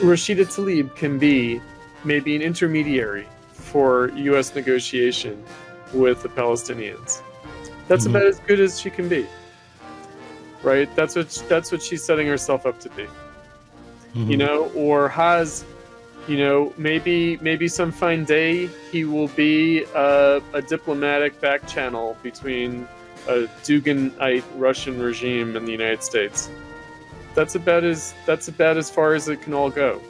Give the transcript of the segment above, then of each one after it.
Rashida Tlaib can be maybe an intermediary for U.S. negotiation with the Palestinians. That's about as good as she can be, right? That's what she's setting herself up to be, you know, or has, you know, maybe some fine day he will be a diplomatic back channel between a Duganite Russian regime and the United States. That's about as far as it can all go.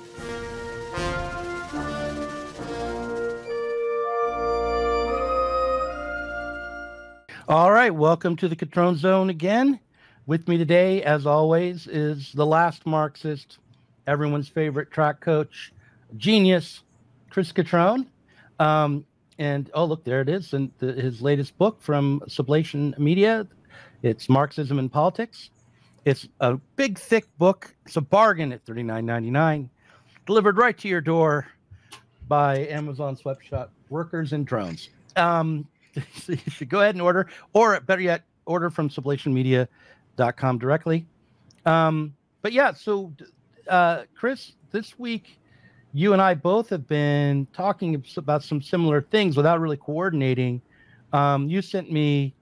All right, welcome to the Cutronezone again. With me today, as always, is the last Marxist, everyone's favorite track coach, genius, Chris Cutrone. And oh, look, there it is, and his latest book from Sublation Media. It's Marxism and Politics. It's a big, thick book. It's a bargain at $39.99, delivered right to your door by Amazon Sweatshop Workers and Drones. So you should go ahead and order, or better yet, order from sublationmedia.com directly. But yeah, so Chris, this week, you and I both have been talking about some similar things without really coordinating. You sent me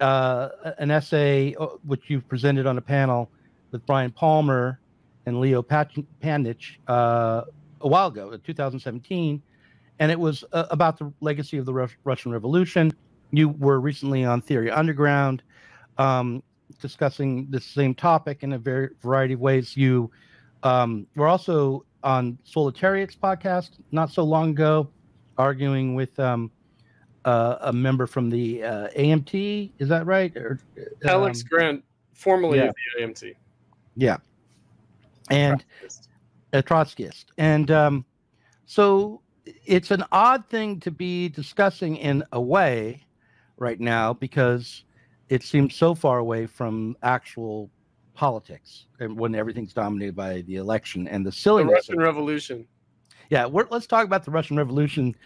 an essay, which you presented on a panel with Brian Palmer and Leo Pandich a while ago, in 2017. And it was about the legacy of the Russian Revolution. You were recently on Theory Underground, discussing the same topic in a variety of ways. You were also on Solitariat's podcast not so long ago, arguing with a member from the AMT. Is that right? Or, Alex Grant, formerly of the AMT. Yeah. And a Trotskyist. And so it's an odd thing to be discussing in a way right now, because it seems so far away from actual politics, and when everything's dominated by the election and the silliness. The Russian Revolution. Yeah, let's talk about the Russian Revolution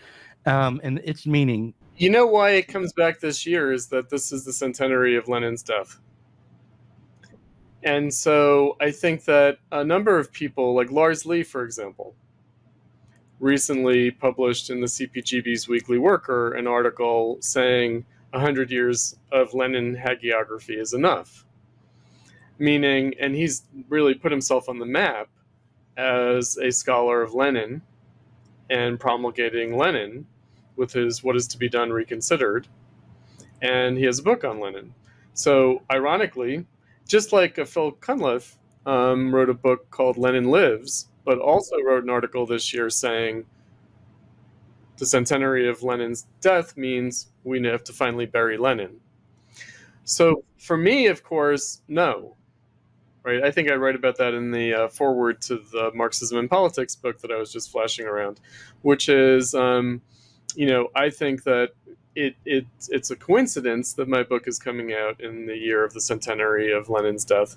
and its meaning. You know why it comes back this year is that this is the centenary of Lenin's death. And so I think that a number of people, like Lars Lee, for example, recently published in the CPGB's Weekly Worker an article saying 100 years of Lenin hagiography is enough. Meaning, and he's really put himself on the map as a scholar of Lenin and promulgating Lenin with his What Is to Be Done Reconsidered. And he has a book on Lenin. So, ironically, just like Phil Cunliffe wrote a book called Lenin Lives, but also wrote an article this year saying the centenary of Lenin's death means we have to finally bury Lenin. So for me, of course, no. Right? I think I write about that in the foreword to the Marxism and Politics book that I was just flashing around, which is, you know, I think that it's a coincidence that my book is coming out in the year of the centenary of Lenin's death.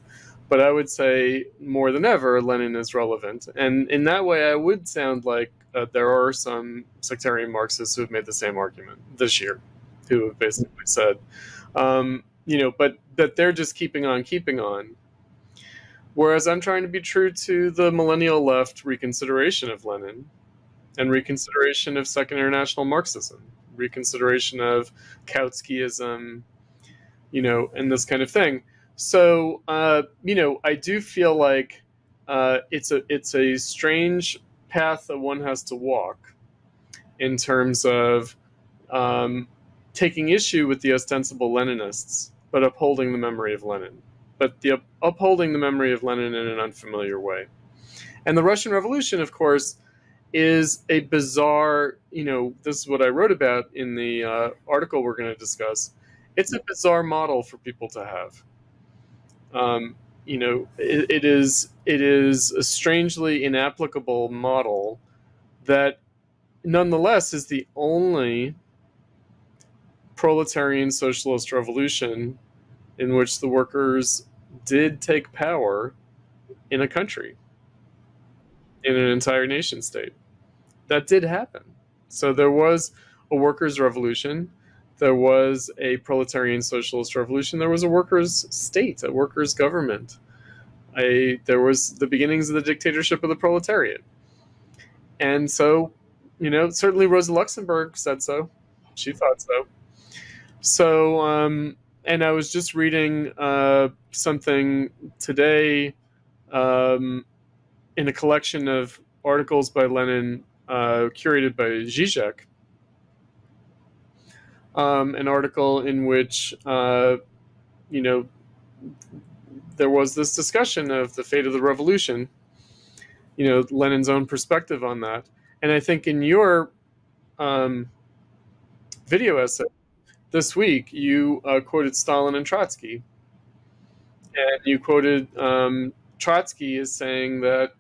But I would say more than ever, Lenin is relevant. And in that way, I would sound like there are some sectarian Marxists who have made the same argument this year, who have basically said, you know, but that they're just keeping on. Whereas I'm trying to be true to the millennial left reconsideration of Lenin and reconsideration of Second International Marxism, reconsideration of Kautskyism, you know, and this kind of thing. So, you know, I do feel like it's a strange path that one has to walk in terms of taking issue with the ostensible Leninists, but upholding the memory of Lenin. But upholding the memory of Lenin in an unfamiliar way. And the Russian Revolution, of course, is a bizarre, you know, this is what I wrote about in the article we're going to discuss. It's a bizarre model for people to have. You know, it is a strangely inapplicable model that nonetheless is the only proletarian socialist revolution in which the workers did take power in a country, in an entire nation state. That did happen. So there was a workers' revolution. There was a proletarian socialist revolution. There was a workers' state, a workers' government. There was the beginnings of the dictatorship of the proletariat. And so, certainly Rosa Luxemburg said so. She thought so. So, and I was just reading something today in a collection of articles by Lenin, curated by Zizek. An article in which, there was this discussion of the fate of the revolution, Lenin's own perspective on that. And I think in your video essay this week, you quoted Stalin and Trotsky. And you quoted Trotsky as saying that,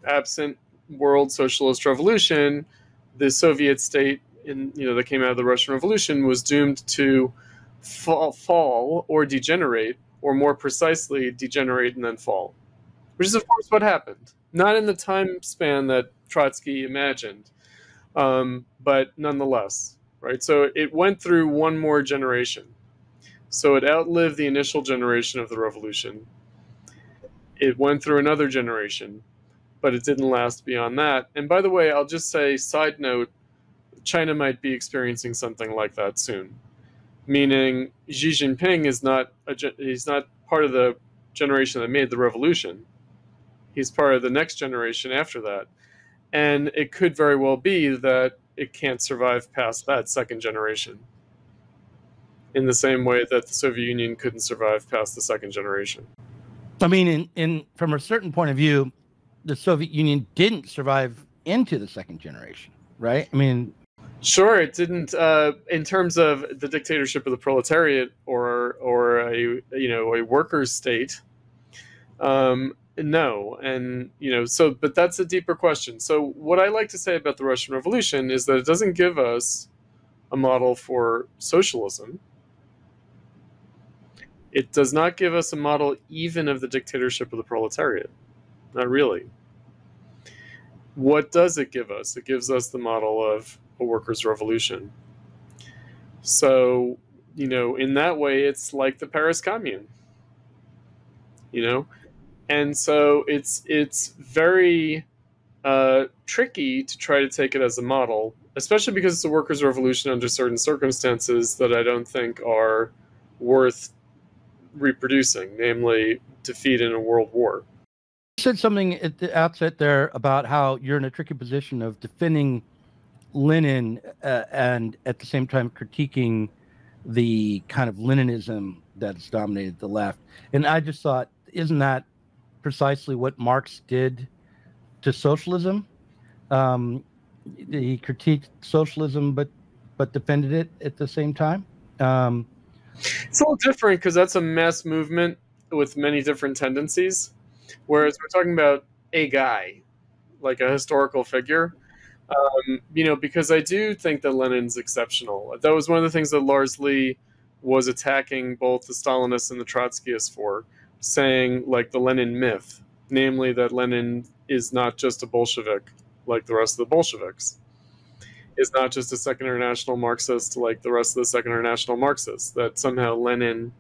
absent world socialist revolution, the Soviet state that came out of the Russian Revolution was doomed to fall or degenerate, or more precisely, degenerate and then fall, which is, of course, what happened. Not in the time span that Trotsky imagined, but nonetheless, right? So it went through one more generation. So it outlived the initial generation of the revolution. It went through another generation, but it didn't last beyond that. And by the way, I'll just say, side note, China might be experiencing something like that soon. Meaning Xi Jinping he's not part of the generation that made the revolution. He's part of the next generation after that. And it could very well be that it can't survive past that second generation, in the same way that the Soviet Union couldn't survive past the second generation. I mean, from a certain point of view, the Soviet Union didn't survive into the second generation, right? I mean, sure, it didn't. In terms of the dictatorship of the proletariat or a workers' state, no. And but that's a deeper question. So what I like to say about the Russian Revolution is that it doesn't give us a model for socialism. It does not give us a model even of the dictatorship of the proletariat. Not really. What does it give us? It gives us the model of a workers' revolution. So, in that way, it's like the Paris Commune. And so it's very tricky to try to take it as a model, especially because it's a workers' revolution under certain circumstances that I don't think are worth reproducing, namely defeat in a world war. You said something at the outset there about how you're in a tricky position of defending Lenin and at the same time critiquing the kind of Leninism that's dominated the left. And I just thought, isn't that precisely what Marx did to socialism? He critiqued socialism, but defended it at the same time. It's a little different because that's a mass movement with many different tendencies, whereas we're talking about a guy, like a historical figure. Because I do think that Lenin's exceptional. That was one of the things that Lars Lee was attacking both the Stalinists and the Trotskyists for, saying like the Lenin myth, namely that Lenin is not just a Bolshevik like the rest of the Bolsheviks, is not just a Second International Marxist like the rest of the Second International Marxists, that somehow Lenin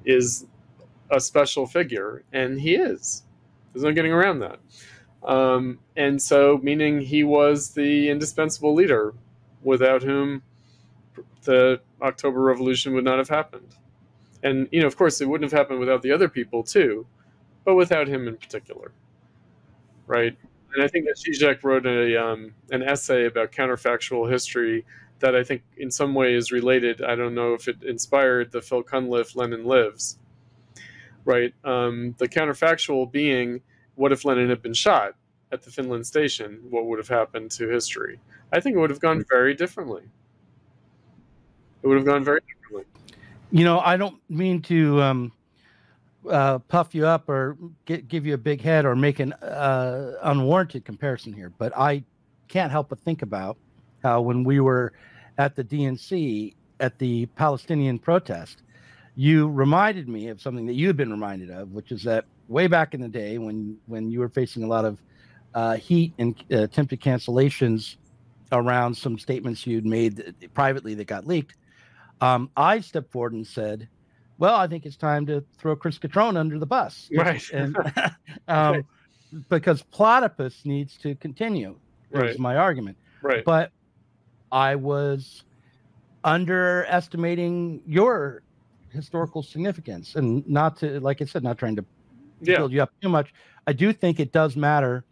is a special figure, and he is. There's no getting around that. And so, meaning he was the indispensable leader without whom the October Revolution would not have happened. And, of course, it wouldn't have happened without the other people, too, but without him in particular, right? And I think that Zizek wrote an essay about counterfactual history that I think in some way is related. I don't know if it inspired the Phil Cunliffe Lenin Lives, right? The counterfactual being, what if Lenin had been shot at the Finland station? What would have happened to history? I think it would have gone very differently. It would have gone very differently. I don't mean to puff you up or give you a big head or make an unwarranted comparison here, but I can't help but think about how when we were at the DNC at the Palestinian protest, you reminded me of something that you had been reminded of, which is that way back in the day when you were facing a lot of heat and attempted cancellations around some statements you'd made privately that got leaked, I stepped forward and said well, I think it's time to throw Chris Cutrone under the bus. Right. And Right. because platypus needs to continue, Right. is my argument. Right. But I was underestimating your historical significance, and not to, like I said, not trying to build you up too much. I do think it does matter,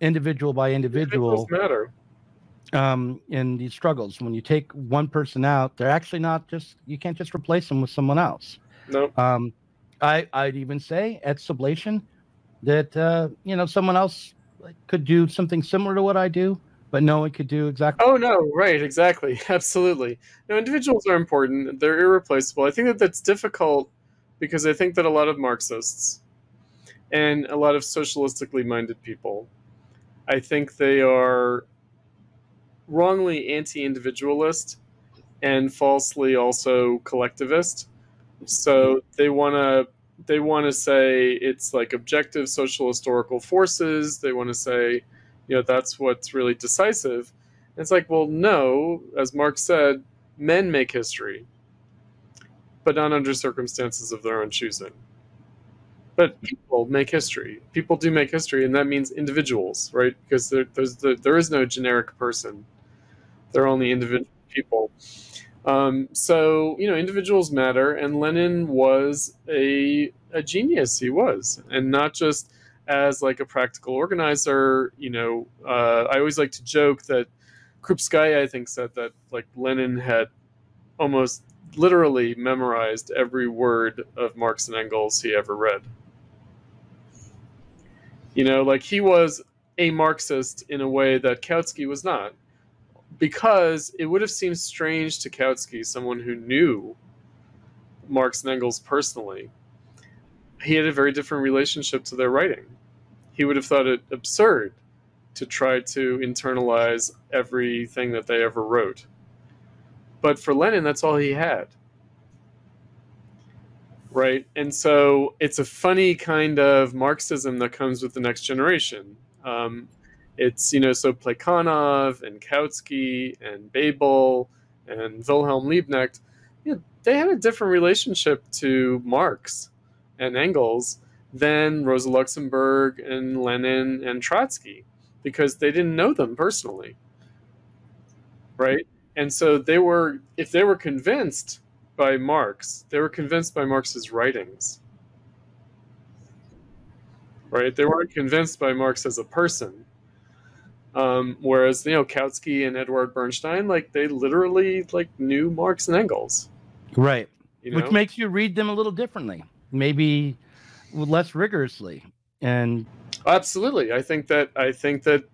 individual by individual. It does matter. In these struggles, when you take one person out, they're actually not just, you can't just replace them with someone else. No. I'd even say at Sublation that you know, someone else could do something similar to what I do, but no one could do exactly. Oh no, right, exactly, absolutely. No, individuals are important; they're irreplaceable. I think that that's difficult because I think that a lot of Marxists and a lot of socialistically minded people, I think they are wrongly anti-individualist and falsely also collectivist. So they want to say it's like objective social historical forces. They want to say, you know, that's what's really decisive. And it's like, well, no, as Marx said, men make history, but not under circumstances of their own choosing. But people make history. People do make history, and that means individuals, right? Because there is no generic person. They're only individual people. So, you know, individuals matter, and Lenin was a genius. He was, and not just as like a practical organizer. You know, I always like to joke that Krupskaya, I think, said that like Lenin had almost literally memorized every word of Marx and Engels he ever read. You know, like he was a Marxist in a way that Kautsky was not. Because it would have seemed strange to Kautsky, someone who knew Marx and Engels personally. He had a very different relationship to their writing. He would have thought it absurd to try to internalize everything that they ever wrote. But for Lenin, that's all he had. Right? And so it's a funny kind of Marxism that comes with the next generation. It's, you know, so Plekhanov and Kautsky and Babel and Wilhelm Liebknecht, you know, they had a different relationship to Marx and Engels than Rosa Luxemburg and Lenin and Trotsky, because they didn't know them personally, right? And so they were, if they were convinced by Marx, they were convinced by Marx's writings, right? They weren't convinced by Marx as a person. Whereas, you know, Kautsky and Eduard Bernstein, like they literally like knew Marx and Engels, right? You know? Which makes you read them a little differently, maybe less rigorously. And absolutely, I think that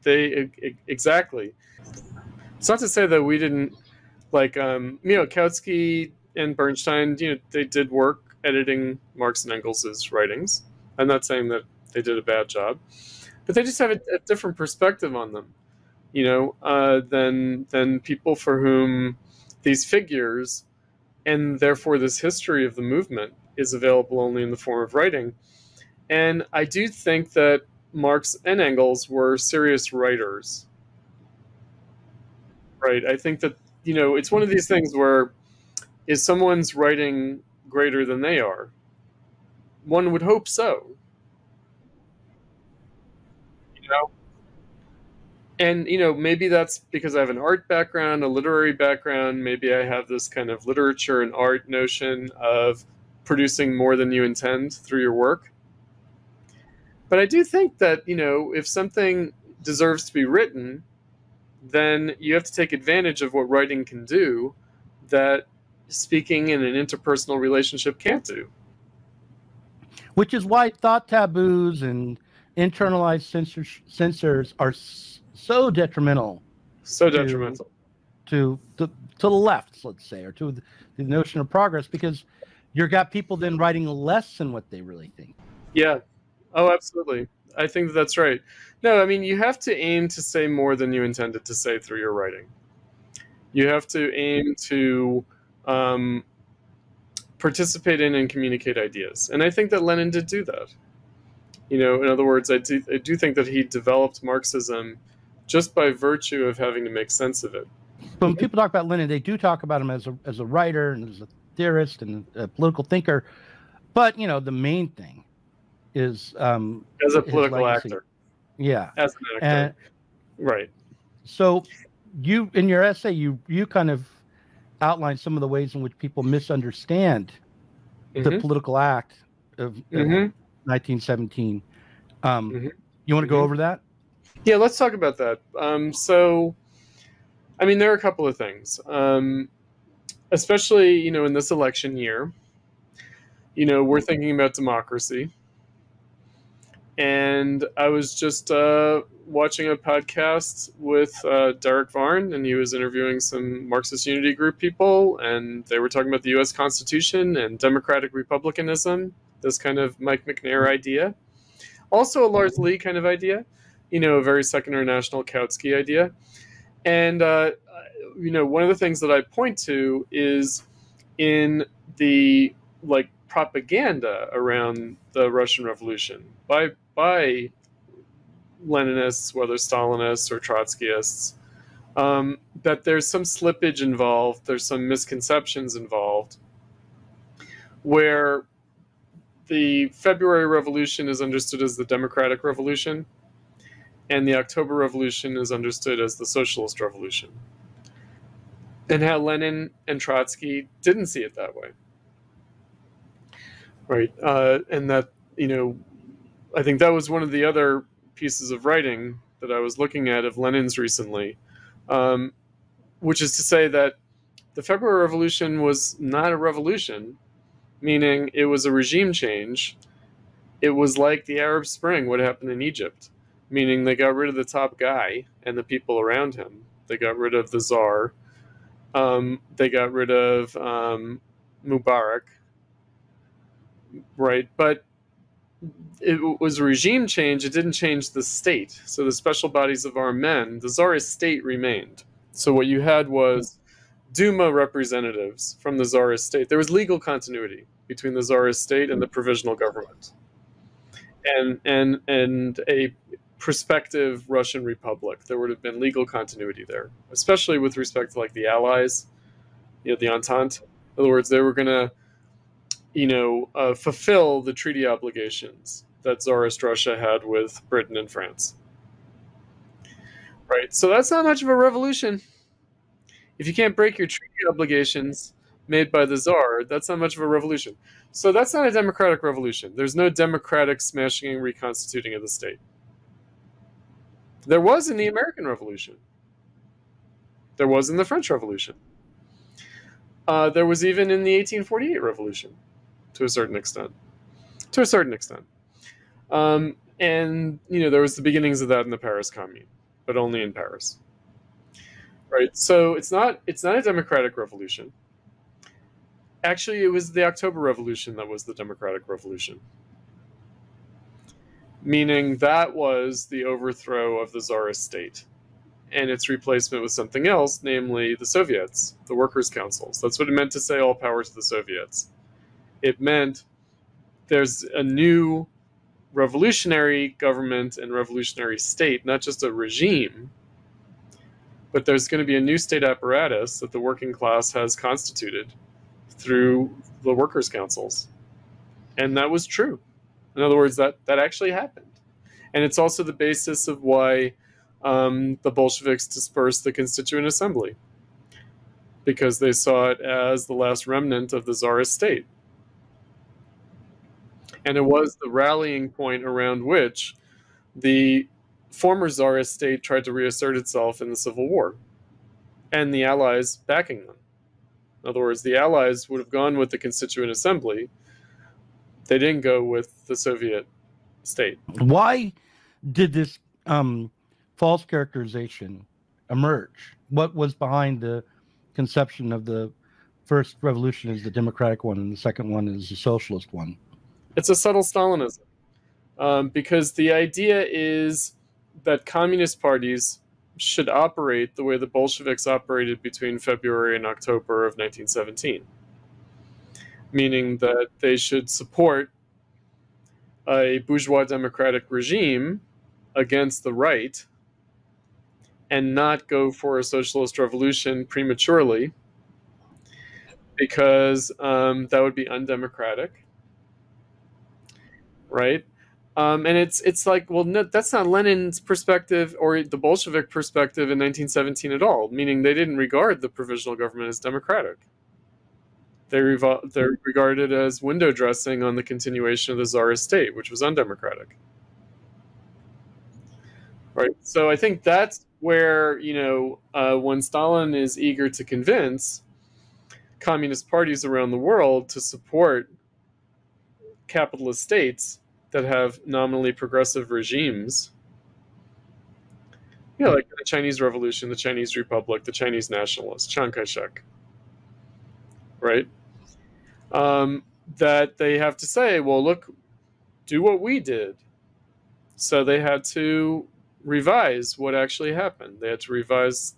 they exactly. It's not to say that we didn't like, you know, Kautsky and Bernstein, you know, they did work editing Marx and Engels's writings. I'm not saying that they did a bad job, but they just have a different perspective on them, you know, than people for whom these figures and therefore this history of the movement is available only in the form of writing. And I do think that Marx and Engels were serious writers, right? I think that, you know, it's one of these things where, is someone's writing greater than they are? One would hope so. You know? And, you know, maybe that's because I have an art background, a literary background. Maybe I have this kind of literature and art notion of producing more than you intend through your work. But I do think that, you know, if something deserves to be written, then you have to take advantage of what writing can do that speaking in an interpersonal relationship can't do. Which is why thought taboos and internalized censors are so detrimental. So detrimental. To the left, let's say, or to the notion of progress, because you've got people then writing less than what they really think. Yeah. Oh, absolutely. I think that's right. No, I mean, you have to aim to say more than you intended to say through your writing. You have to aim to participate in and communicate ideas. And I think that Lenin did do that. You know, in other words, I do think that he developed Marxism just by virtue of having to make sense of it. When people talk about Lenin, they do talk about him as a writer and as a theorist and a political thinker. But the main thing is as a political actor. Yeah, as an actor, and right. so you in your essay you kind of outline some of the ways in which people misunderstand the political act of 1917. You want to go over that? Yeah, let's talk about that. So, I mean, there are a couple of things, especially in this election year. We're thinking about democracy, and I was just watching a podcast with Derek Varn, and he was interviewing some Marxist Unity Group people, and they were talking about the U.S. Constitution and democratic republicanism, this kind of Mike McNair idea. Also a Lars Lee kind of idea, a very Second International Kautsky idea. And, one of the things that I point to is in the, propaganda around the Russian Revolution by Leninists, whether Stalinists or Trotskyists, that there's some slippage involved, there's some misconceptions involved, where the February Revolution is understood as the Democratic Revolution, and the October Revolution is understood as the Socialist Revolution. And how Lenin and Trotsky didn't see it that way. Right? And that, I think that was one of the other pieces of writing that I was looking at of Lenin's recently, which is to say that the February Revolution was not a revolution, meaning it was a regime change. It was like the Arab Spring, what happened in Egypt, meaning they got rid of the top guy and the people around him. They got rid of the Tsar. They got rid of Mubarak, right? But it was a regime change. It didn't change the state. So the special bodies of armed men, the Tsarist state remained. So what you had was Duma representatives from the Tsarist state. There was legal continuity between the Tsarist state and the provisional government, and a prospective Russian republic. There would have been legal continuity there, especially with respect to the Allies, the Entente. In other words, they were going to, fulfill the treaty obligations that Tsarist Russia had with Britain and France. Right. So that's not much of a revolution. If you can't break your treaty obligations made by the Tsar, that's not much of a revolution. So that's not a democratic revolution. There's no democratic smashing and reconstituting of the state. There was in the American Revolution. There was in the French Revolution. There was even in the 1848 Revolution, to a certain extent. And, there was the beginnings of that in the Paris Commune, but only in Paris. Right? So it's not a democratic revolution. Actually, it was the October Revolution that was the democratic revolution. Meaning that was the overthrow of the Tsarist state and its replacement with something else, namely the Soviets, the workers' councils. That's what it meant to say all power to the Soviets. It meant there's a new revolutionary government and revolutionary state, not just a regime, but there's going to be a new state apparatus that the working class has constituted through the workers' councils. And that was true. In other words, that actually happened. And it's also the basis of why the Bolsheviks dispersed the Constituent Assembly, because they saw it as the last remnant of the Tsarist state. And it was the rallying point around which the former Tsarist state tried to reassert itself in the Civil War, and the Allies backing them. In other words, the Allies would have gone with the Constituent Assembly. They didn't go with the Soviet state. Why did this false characterization emerge? What was behind the conception of the first revolution as the democratic one and the second one as the socialist one? It's a subtle Stalinism, because the idea is that communist parties should operate the way the Bolsheviks operated between February and October of 1917, meaning that they should support a bourgeois democratic regime against the right and not go for a socialist revolution prematurely, because that would be undemocratic, right? And it's like, well, no, that's not Lenin's perspective or the Bolshevik perspective in 1917 at all, meaning they didn't regard the provisional government as democratic. They're regarded as window dressing on the continuation of the Tsarist state, which was undemocratic. Right. So I think that's where, when Stalin is eager to convince communist parties around the world to support capitalist states that have nominally progressive regimes, like the Chinese Revolution, the Chinese Republic, the Chinese nationalists, Chiang Kai-shek, right? That they have to say, well, look, do what we did. So they had to revise what actually happened. They had to revise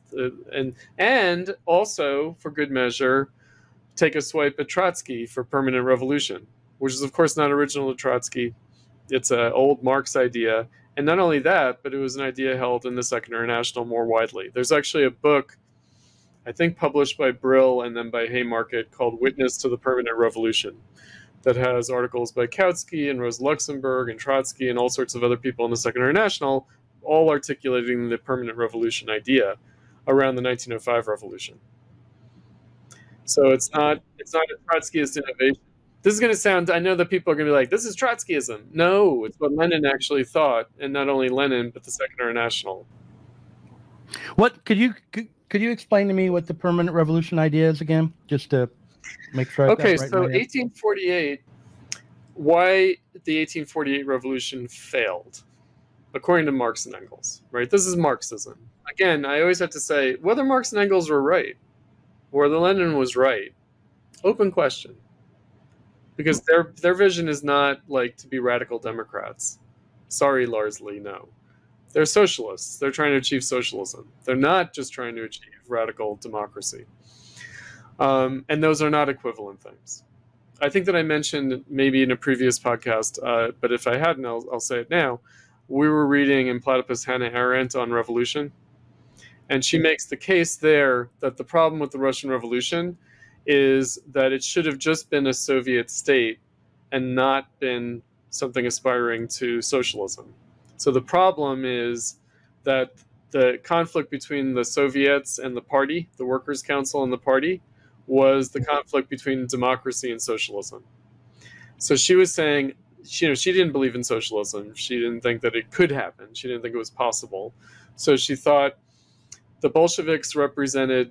and also, for good measure, take a swipe at Trotsky for permanent revolution, which is of course not original to Trotsky. It's an old Marx idea. And not only that, but it was an idea held in the Second International more widely. There's actually a book, I think published by Brill and then by Haymarket, called Witness to the Permanent Revolution, that has articles by Kautsky and Rosa Luxemburg and Trotsky and all sorts of other people in the Second International, all articulating the permanent revolution idea around the 1905 revolution. So it's not a Trotskyist innovation. This is going to sound, I know that people are going to be like, this is Trotskyism. No, it's what Lenin actually thought, and not only Lenin, but the Second International. What could you explain to me what the permanent revolution idea is again, just to make sure I got it right? So 1848, why the 1848 revolution failed, according to Marx and Engels, right? This is Marxism. Again, I always have to say, whether Marx and Engels were right, or whether Lenin was right, open question. Because their vision is not like to be radical Democrats. Sorry, largely, no. They're socialists. They're trying to achieve socialism. They're not just trying to achieve radical democracy. And those are not equivalent things. I think that I mentioned maybe in a previous podcast, but if I hadn't, I'll say it now. We were reading in Platypus Hannah Arendt on revolution, and she makes the case there that the problem with the Russian Revolution is that it should have just been a Soviet state and not been something aspiring to socialism. So the problem is that the conflict between the Soviets and the party, the Workers' Council and the party, was the conflict between democracy and socialism. So she was saying, she didn't believe in socialism. She didn't think that it could happen. She didn't think it was possible. So she thought the Bolsheviks represented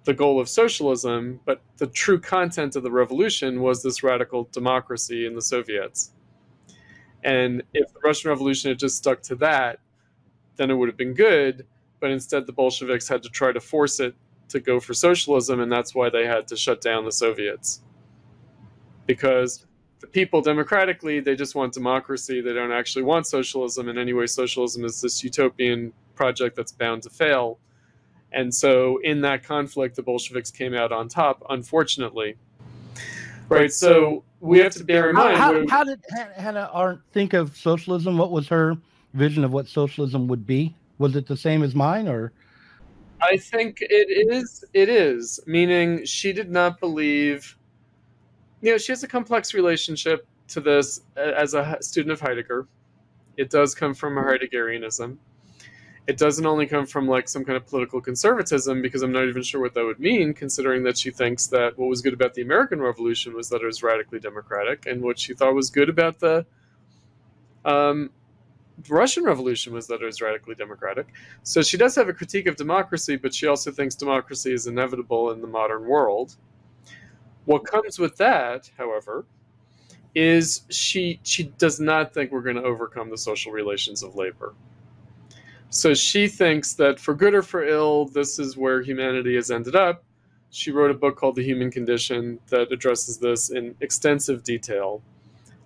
the goal of socialism, but the true content of the revolution was this radical democracy in the Soviets. And if the Russian Revolution had just stuck to that, then it would have been good, but instead the Bolsheviks had to try to force it to go for socialism, and that's why they had to shut down the Soviets. Because the people democratically, they just want democracy, they don't actually want socialism, and anyway, socialism is this utopian project that's bound to fail. And so in that conflict, the Bolsheviks came out on top, unfortunately. Right, so we have to bear in mind... How did Hannah Arendt think of socialism? What was her vision of what socialism would be? Was it the same as mine, or...? I think it is, meaning she did not believe... she has a complex relationship to this as a student of Heidegger. It does come from a Heideggerianism. It doesn't only come from like some kind of political conservatism, because I'm not even sure what that would mean, considering that she thinks that what was good about the American Revolution was that it was radically democratic, and what she thought was good about the Russian Revolution was that it was radically democratic. So she does have a critique of democracy, but she also thinks democracy is inevitable in the modern world. What comes with that, however, is she does not think we're going to overcome the social relations of labor. So she thinks that for good or for ill, this is where humanity has ended up. She wrote a book called The Human Condition that addresses this in extensive detail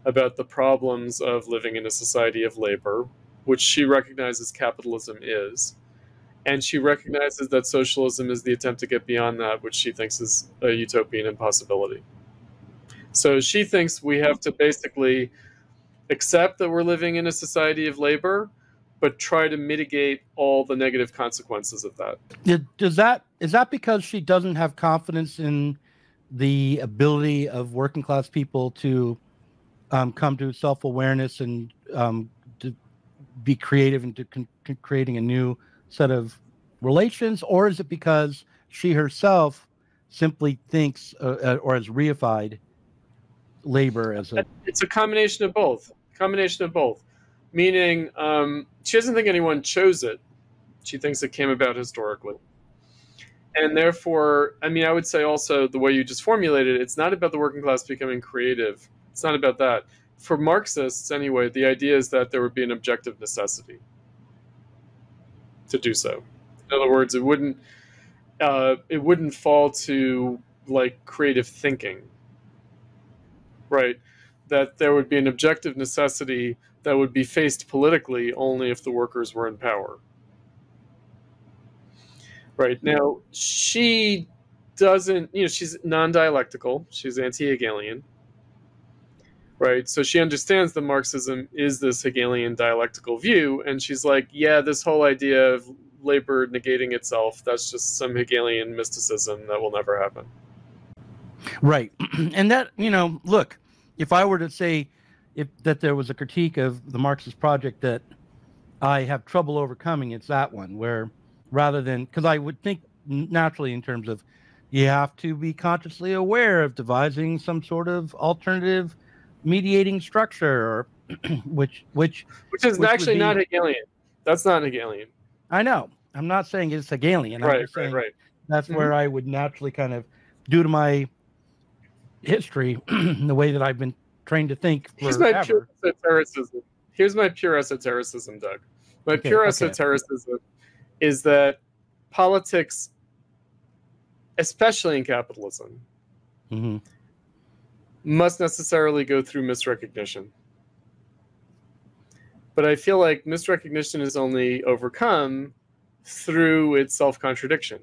about the problems of living in a society of labor, which she recognizes capitalism is. And she recognizes that socialism is the attempt to get beyond that, which she thinks is a utopian impossibility. So she thinks we have to basically accept that we're living in a society of labor, but try to mitigate all the negative consequences of that. Is that because she doesn't have confidence in the ability of working class people to come to self-awareness and to be creative and to creating a new set of relations? Or is it because she herself simply thinks or has reified labor as a... It's a combination of both. Meaning, she doesn't think anyone chose it. She thinks it came about historically. And therefore, I mean, I would say also the way you just formulated it, it's not about the working class becoming creative. It's not about that. For Marxists, anyway, the idea is that there would be an objective necessity to do so. In other words, it wouldn't fall to like creative thinking, right? That there would be an objective necessity that would be faced politically only if the workers were in power. Right. Now, she doesn't, she's non-dialectical. She's anti-Hegelian. Right. So she understands that Marxism is this Hegelian dialectical view. And she's like, yeah, this whole idea of labor negating itself, that's just some Hegelian mysticism that will never happen. Right. And that, look, if I were to say that there was a critique of the Marxist project that I have trouble overcoming, it's that one, where rather than, because I would think naturally in terms of you have to be consciously aware of devising some sort of alternative mediating structure, or which is actually not Hegelian. That's not Hegelian. I know. I'm not saying it's Hegelian. I'm just saying that's where I would naturally kind of, due to my history, the way that I've been trained to think forever. Here's my pure esotericism, Doug. My pure esotericism is that politics, especially in capitalism, must necessarily go through misrecognition. But I feel like misrecognition is only overcome through its self-contradiction.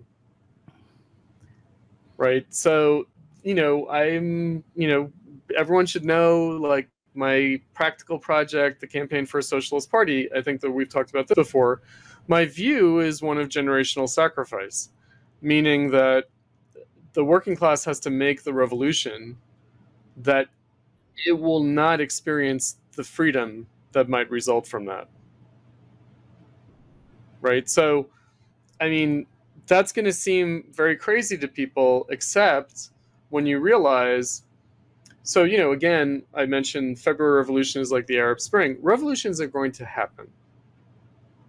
Right? So, everyone should know, like, my practical project, the Campaign for a Socialist Party, I think that we've talked about this before. My view is one of generational sacrifice, meaning that the working class has to make the revolution that it will not experience the freedom that might result from that. Right? So, I mean, that's going to seem very crazy to people, except when you realize, so, again, I mentioned February Revolution is like the Arab Spring. Revolutions are going to happen.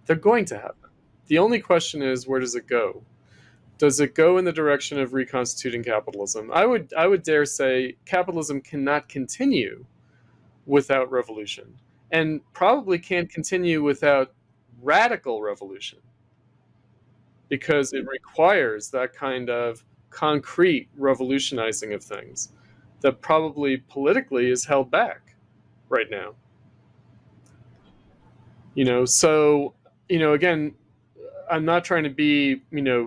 They're going to happen. The only question is, where does it go? Does it go in the direction of reconstituting capitalism? I would dare say capitalism cannot continue without revolution, and probably can't continue without radical revolution, because it requires that kind of concrete revolutionizing of things that probably politically is held back right now. So, again, I'm not trying to be,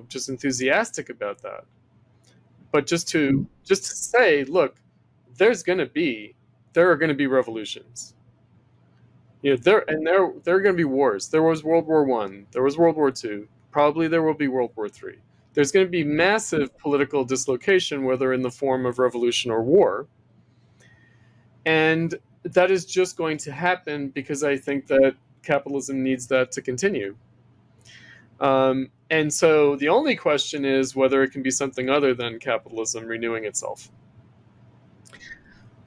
just enthusiastic about that, but just to say, look, there are going to be revolutions. There are going to be wars. There was World War I. There was World War II. Probably there will be World War III. There's going to be massive political dislocation, whether in the form of revolution or war. And that is just going to happen because I think that capitalism needs that to continue. And so the only question is whether it can be something other than capitalism renewing itself.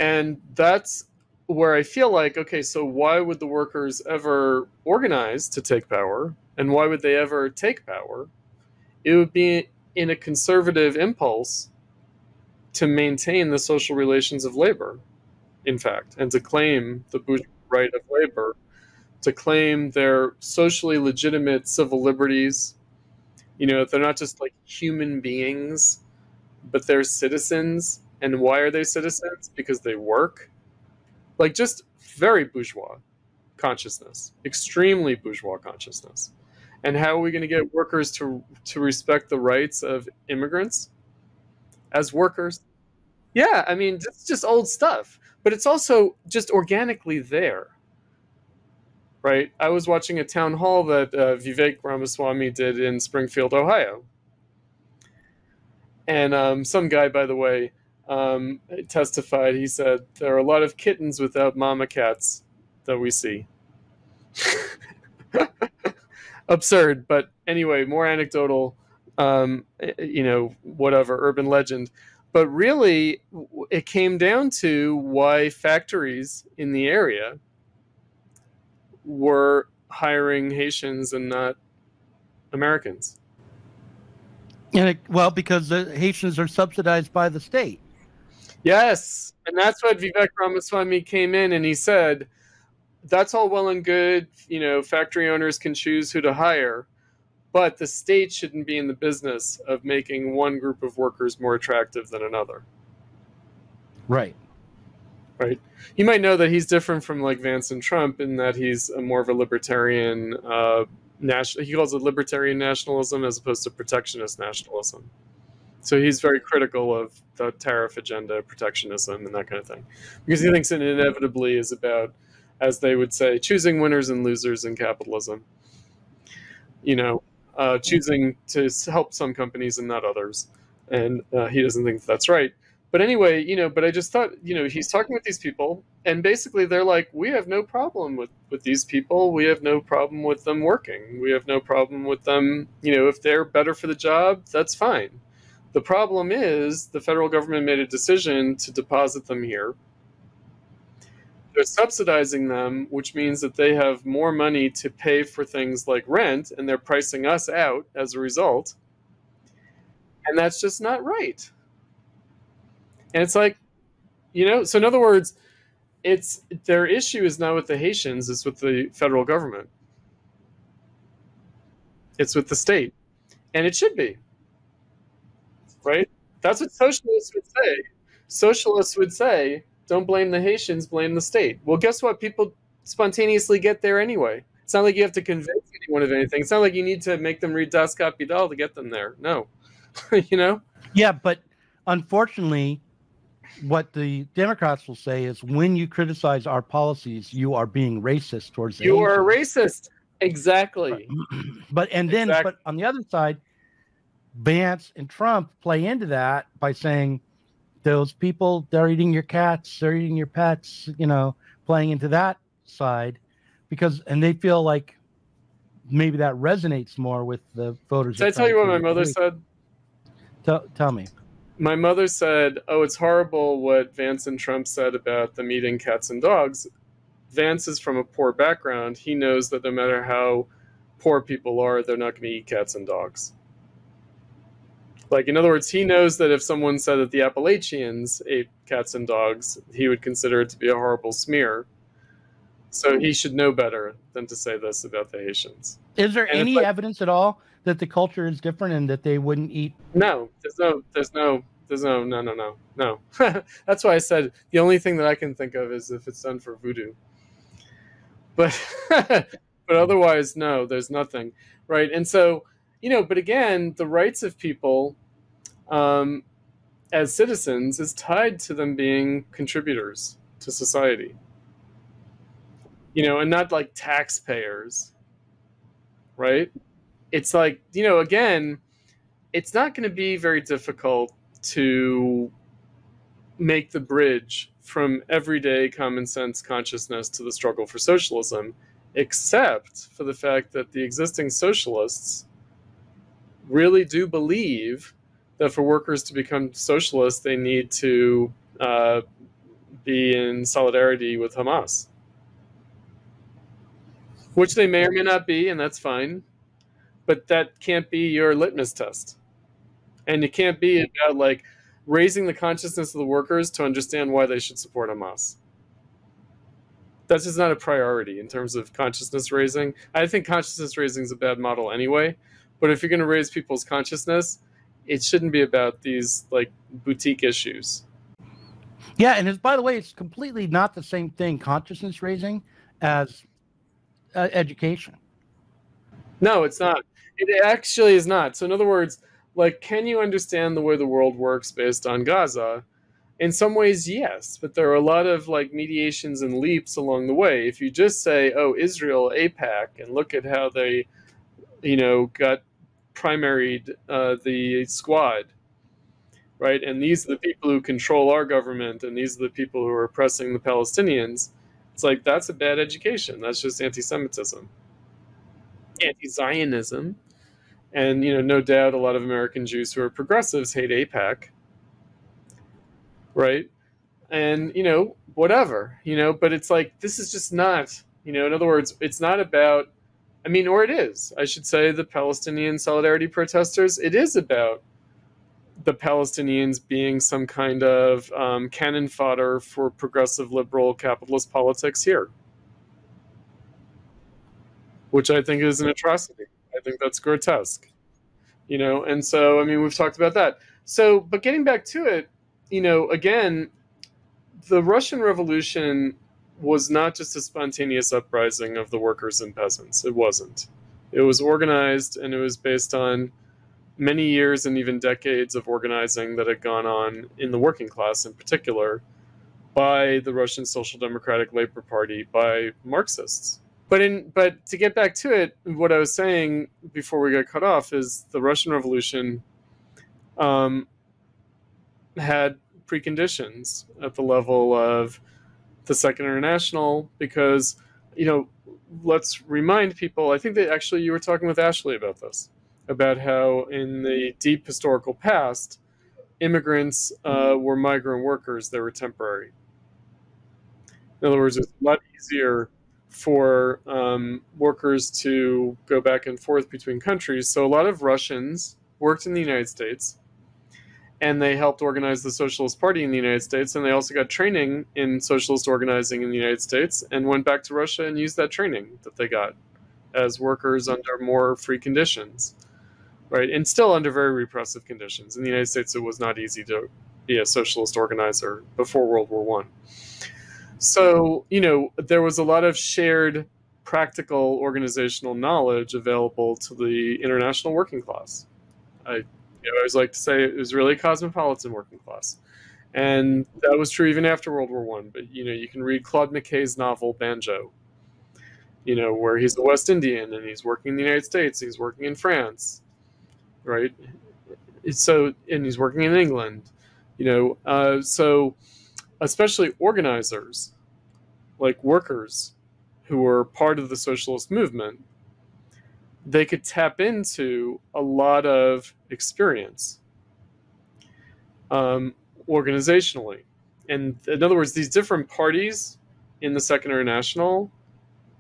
And that's where I feel like, okay, so why would the workers ever organize to take power? And why would they ever take power? It would be in a conservative impulse to maintain the social relations of labor, in fact, and to claim the bourgeois right of labor, to claim their socially legitimate civil liberties. They're not just like human beings, but they're citizens. And why are they citizens? Because they work. Like, just very bourgeois consciousness, extremely bourgeois consciousness. And how are we going to get workers to respect the rights of immigrants as workers? Yeah, I mean, it's just old stuff, but it's also just organically there. Right? I was watching a town hall that Vivek Ramaswamy did in Springfield, Ohio. And some guy, by the way, testified. He said, there are a lot of kittens without mama cats that we see. Absurd, but anyway, more anecdotal, whatever, urban legend. But really, it came down to why factories in the area were hiring Haitians and not Americans. And because the Haitians are subsidized by the state. Yes, and that's what Vivek Ramaswamy came in and he said, that's all well and good, factory owners can choose who to hire, but the state shouldn't be in the business of making one group of workers more attractive than another. Right. Right. You might know that he's different from like Vance and Trump in that he's more of a libertarian he calls it libertarian nationalism as opposed to protectionist nationalism. So he's very critical of the tariff agenda, protectionism, and that kind of thing, because he thinks it inevitably is about, as they would say, choosing winners and losers in capitalism. Choosing to help some companies and not others, and he doesn't think that's right. But anyway, but I just thought, he's talking with these people, and basically they're like, we have no problem with these people. We have no problem with them working. We have no problem with them, if they're better for the job, that's fine. The problem is the federal government made a decision to deposit them here. They're subsidizing them, which means that they have more money to pay for things like rent, and they're pricing us out as a result. And that's just not right. And it's like, so in other words, their issue is not with the Haitians, it's with the federal government. It's with the state. And it should be. Right? That's what socialists would say. Socialists would say, don't blame the Haitians, blame the state. Well, guess what? People spontaneously get there anyway. It's not like you have to convince anyone of anything. It's not like you need to make them read Das Kapital to get them there. No. Yeah, but unfortunately, what the Democrats will say is when you criticize our policies, you are being racist towards the You are a Haitians. racist. Exactly. But on the other side, Vance and Trump play into that by saying those people, they're eating your cats, they're eating your pets, playing into that side and they feel like maybe that resonates more with the voters. Did I tell you what my mother said? Tell me. My mother said, oh, it's horrible what Vance and Trump said about them eating cats and dogs. Vance is from a poor background. He knows that no matter how poor people are, they're not going to eat cats and dogs. Like, in other words, he knows that if someone said that the Appalachians ate cats and dogs, he would consider it to be a horrible smear. So he should know better than to say this about the Haitians. Is there any evidence at all that the culture is different and that they wouldn't eat? No. No. That's why I said the only thing that I can think of is if it's done for voodoo. But otherwise, no, there's nothing. Right. And so, but again, the rights of people as citizens is tied to them being contributors to society. And not like taxpayers. Right. It's like, again, it's not going to be very difficult to make the bridge from everyday common sense consciousness to the struggle for socialism, except for the fact that the existing socialists really do believe that for workers to become socialists, they need to be in solidarity with Hamas, which they may or may not be, and that's fine. But that can't be your litmus test. And it can't be about like raising the consciousness of the workers to understand why they should support Hamas. That's just not a priority in terms of consciousness raising. I think consciousness raising is a bad model anyway. But if you're going to raise people's consciousness, it shouldn't be about these like boutique issues. Yeah, and by the way, it's completely not the same thing, consciousness raising, as education. No, it's not. It actually is not. So in other words, like, can you understand the way the world works based on Gaza? In some ways, yes, but there are a lot of like mediations and leaps along the way. If you just say, oh, Israel, AIPAC, and look at how they, got primaried the squad, right? And these are the people who control our government, and these are the people who are oppressing the Palestinians. It's like, that's a bad education. That's just anti-Semitism, anti-Zionism. And, no doubt a lot of American Jews who are progressives hate AIPAC, right? And, whatever, but it's like, this is just not, in other words, it's not about, or it is, I should say, the Palestinian solidarity protesters, it is about the Palestinians being some kind of cannon fodder for progressive liberal capitalist politics here, which I think is an atrocity. I think that's grotesque, and so, we've talked about that. So, but getting back to it, again, the Russian Revolution was not just a spontaneous uprising of the workers and peasants. It wasn't. It was organized, and it was based on many years and even decades of organizing that had gone on in the working class in particular by the Russian Social Democratic Labor Party, by Marxists. But to get back to it, what I was saying before we got cut off is the Russian Revolution had preconditions at the level of the Second International, because, let's remind people, I think that actually you were talking with Ashley about this, about how in the deep historical past, immigrants were migrant workers. They were temporary. In other words, it's a lot easier for workers to go back and forth between countries. So a lot of Russians worked in the United States, and they helped organize the Socialist Party in the United States, and they also got training in socialist organizing in the United States, and went back to Russia and used that training that they got as workers under more free conditions, right? And still under very repressive conditions. In the United States, it was not easy to be a socialist organizer before World War One. So, there was a lot of shared practical organizational knowledge available to the international working class. I always like to say it was really a cosmopolitan working class. And that was true even after World War One. But, you can read Claude McKay's novel, Banjo, where he's a West Indian and he's working in the United States, he's working in France, right? So, and he's working in England, so especially organizers, like workers who were part of the socialist movement, they could tap into a lot of experience organizationally. And in other words, these different parties in the Second International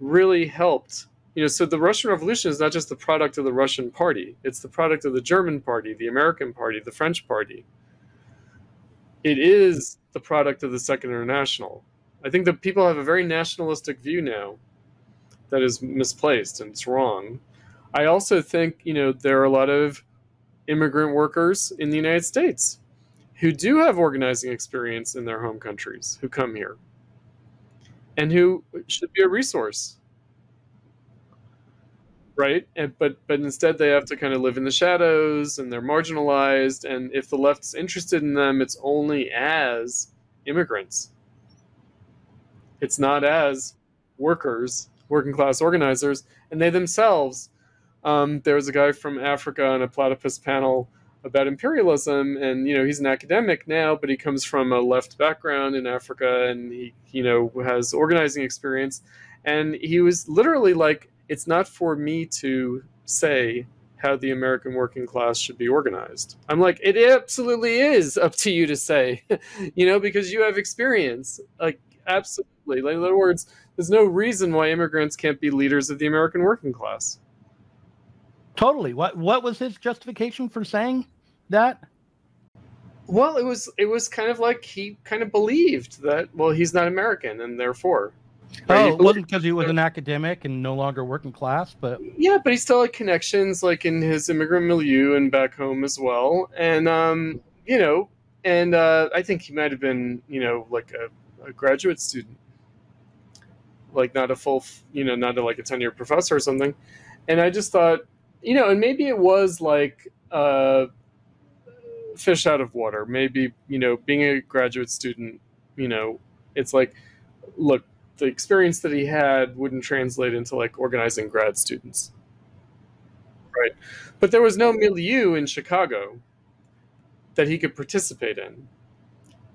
really helped. So the Russian Revolution is not just the product of the Russian party, it's the product of the German party, the American party, the French party. It is the product of the Second International. I think that people have a very nationalistic view now that is misplaced, and it's wrong. I also think, there are a lot of immigrant workers in the United States who do have organizing experience in their home countries, who come here, and who should be a resource, right? But instead they have to kind of live in the shadows, and they're marginalized, and if the left's interested in them, it's only as immigrants. It's not as workers, working class organizers, and they themselves. There was a guy from Africa on a platypus panel about imperialism, and he's an academic now, but he comes from a left background in Africa, and he has organizing experience, and he was literally like, it's not for me to say how the American working class should be organized. I'm like, it absolutely is up to you to say, because you have experience, like, absolutely. Like, in other words, there's no reason why immigrants can't be leaders of the American working class. Totally. What was his justification for saying that? Well, it was kind of like he kind of believed that, well, he's not American, and therefore. Right? Oh, it wasn't because he was an academic and no longer working class, but yeah, but he still had connections, like in his immigrant milieu and back home as well, and I think he might have been, like a graduate student, like not a full, not like a tenured professor or something, and I just thought, and maybe it was like fish out of water. Maybe, being a graduate student, it's like, look, the experience that he had wouldn't translate into like organizing grad students, right? But there was no milieu in Chicago that he could participate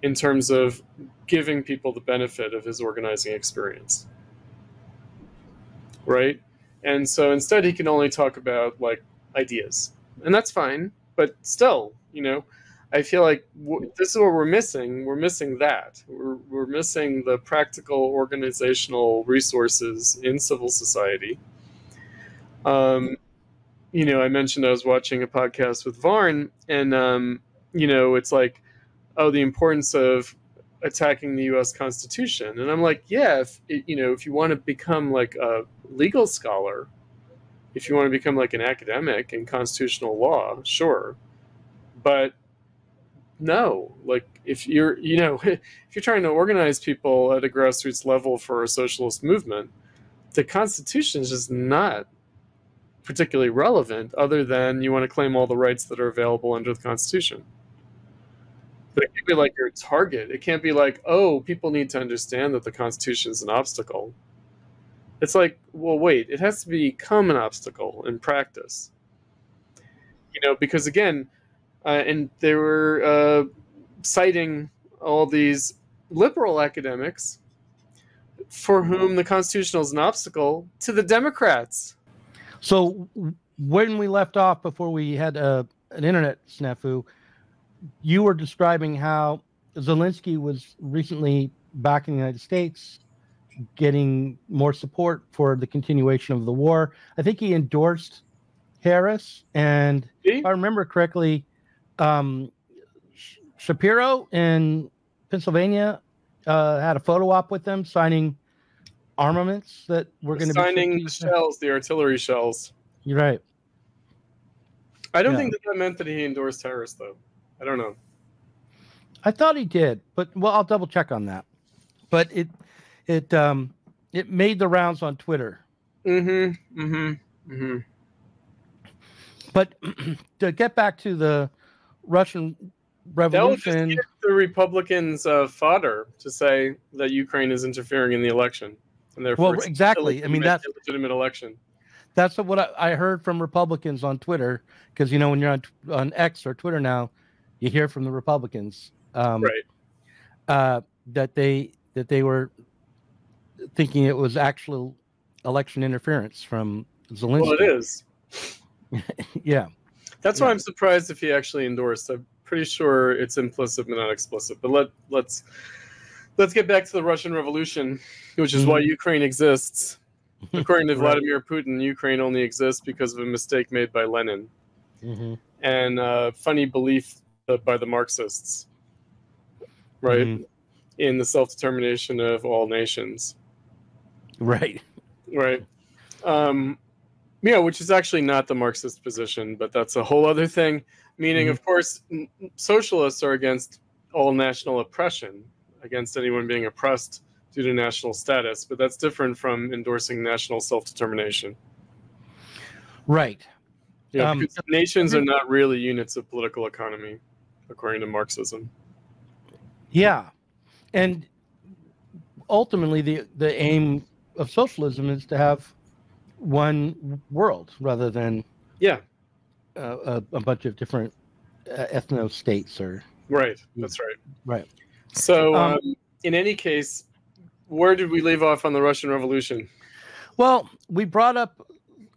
in terms of giving people the benefit of his organizing experience, right? And so instead he can only talk about like ideas, and that's fine, but still, I feel like this is what we're missing. We're missing that. We're missing the practical organizational resources in civil society. I mentioned I was watching a podcast with Varn, and it's like, oh, the importance of attacking the U.S. Constitution, and I'm like, yeah, if you want to become like a legal scholar, if you want to become like an academic in constitutional law, sure, but no, like if you're if you're trying to organize people at a grassroots level for a socialist movement, the Constitution is just not particularly relevant, other than you want to claim all the rights that are available under the Constitution. But it can't be like your target. It can't be like, oh, people need to understand that the Constitution is an obstacle. It's like, well, wait, it has to become an obstacle in practice. Because again, and they were citing all these liberal academics for whom the Constitution is an obstacle to the Democrats. So when we left off before we had an internet snafu, you were describing how Zelensky was recently back in the United States, getting more support for the continuation of the war. I think he endorsed Harris, and if I remember correctly, Shapiro in Pennsylvania had a photo op with them signing armaments that were going to be signing the shells, the artillery shells. You're right. I don't think that meant that he endorsed Harris, though. I don't know. I thought he did, but I'll double check on that. But it made the rounds on Twitter. But to get back to the Russian Revolution, that would just give the Republicans fodder to say that Ukraine is interfering in the election, and therefore, exactly. I mean, that's a legitimate election. That's what I heard from Republicans on Twitter, because when you're on X or Twitter now, you hear from the Republicans, that they were thinking it was actual election interference from Zelensky. Well, it is. Yeah. That's why I'm surprised if he actually endorsed. I'm pretty sure it's implicit but not explicit. But let's get back to the Russian Revolution, which is why Ukraine exists. According to Vladimir Putin, Ukraine only exists because of a mistake made by Lenin, and funny belief by the Marxists, right? In the self-determination of all nations. Right. Which is actually not the Marxist position, but that's a whole other thing. Meaning, of course, socialists are against all national oppression, against anyone being oppressed due to national status, but that's different from endorsing national self-determination. Right. Because nations are not really units of political economy, according to Marxism. Yeah. And ultimately, the aim of socialism is to have one world rather than a bunch of different ethno states or That's right. Right. So in any case, where did we leave off on the Russian Revolution? Well, we brought up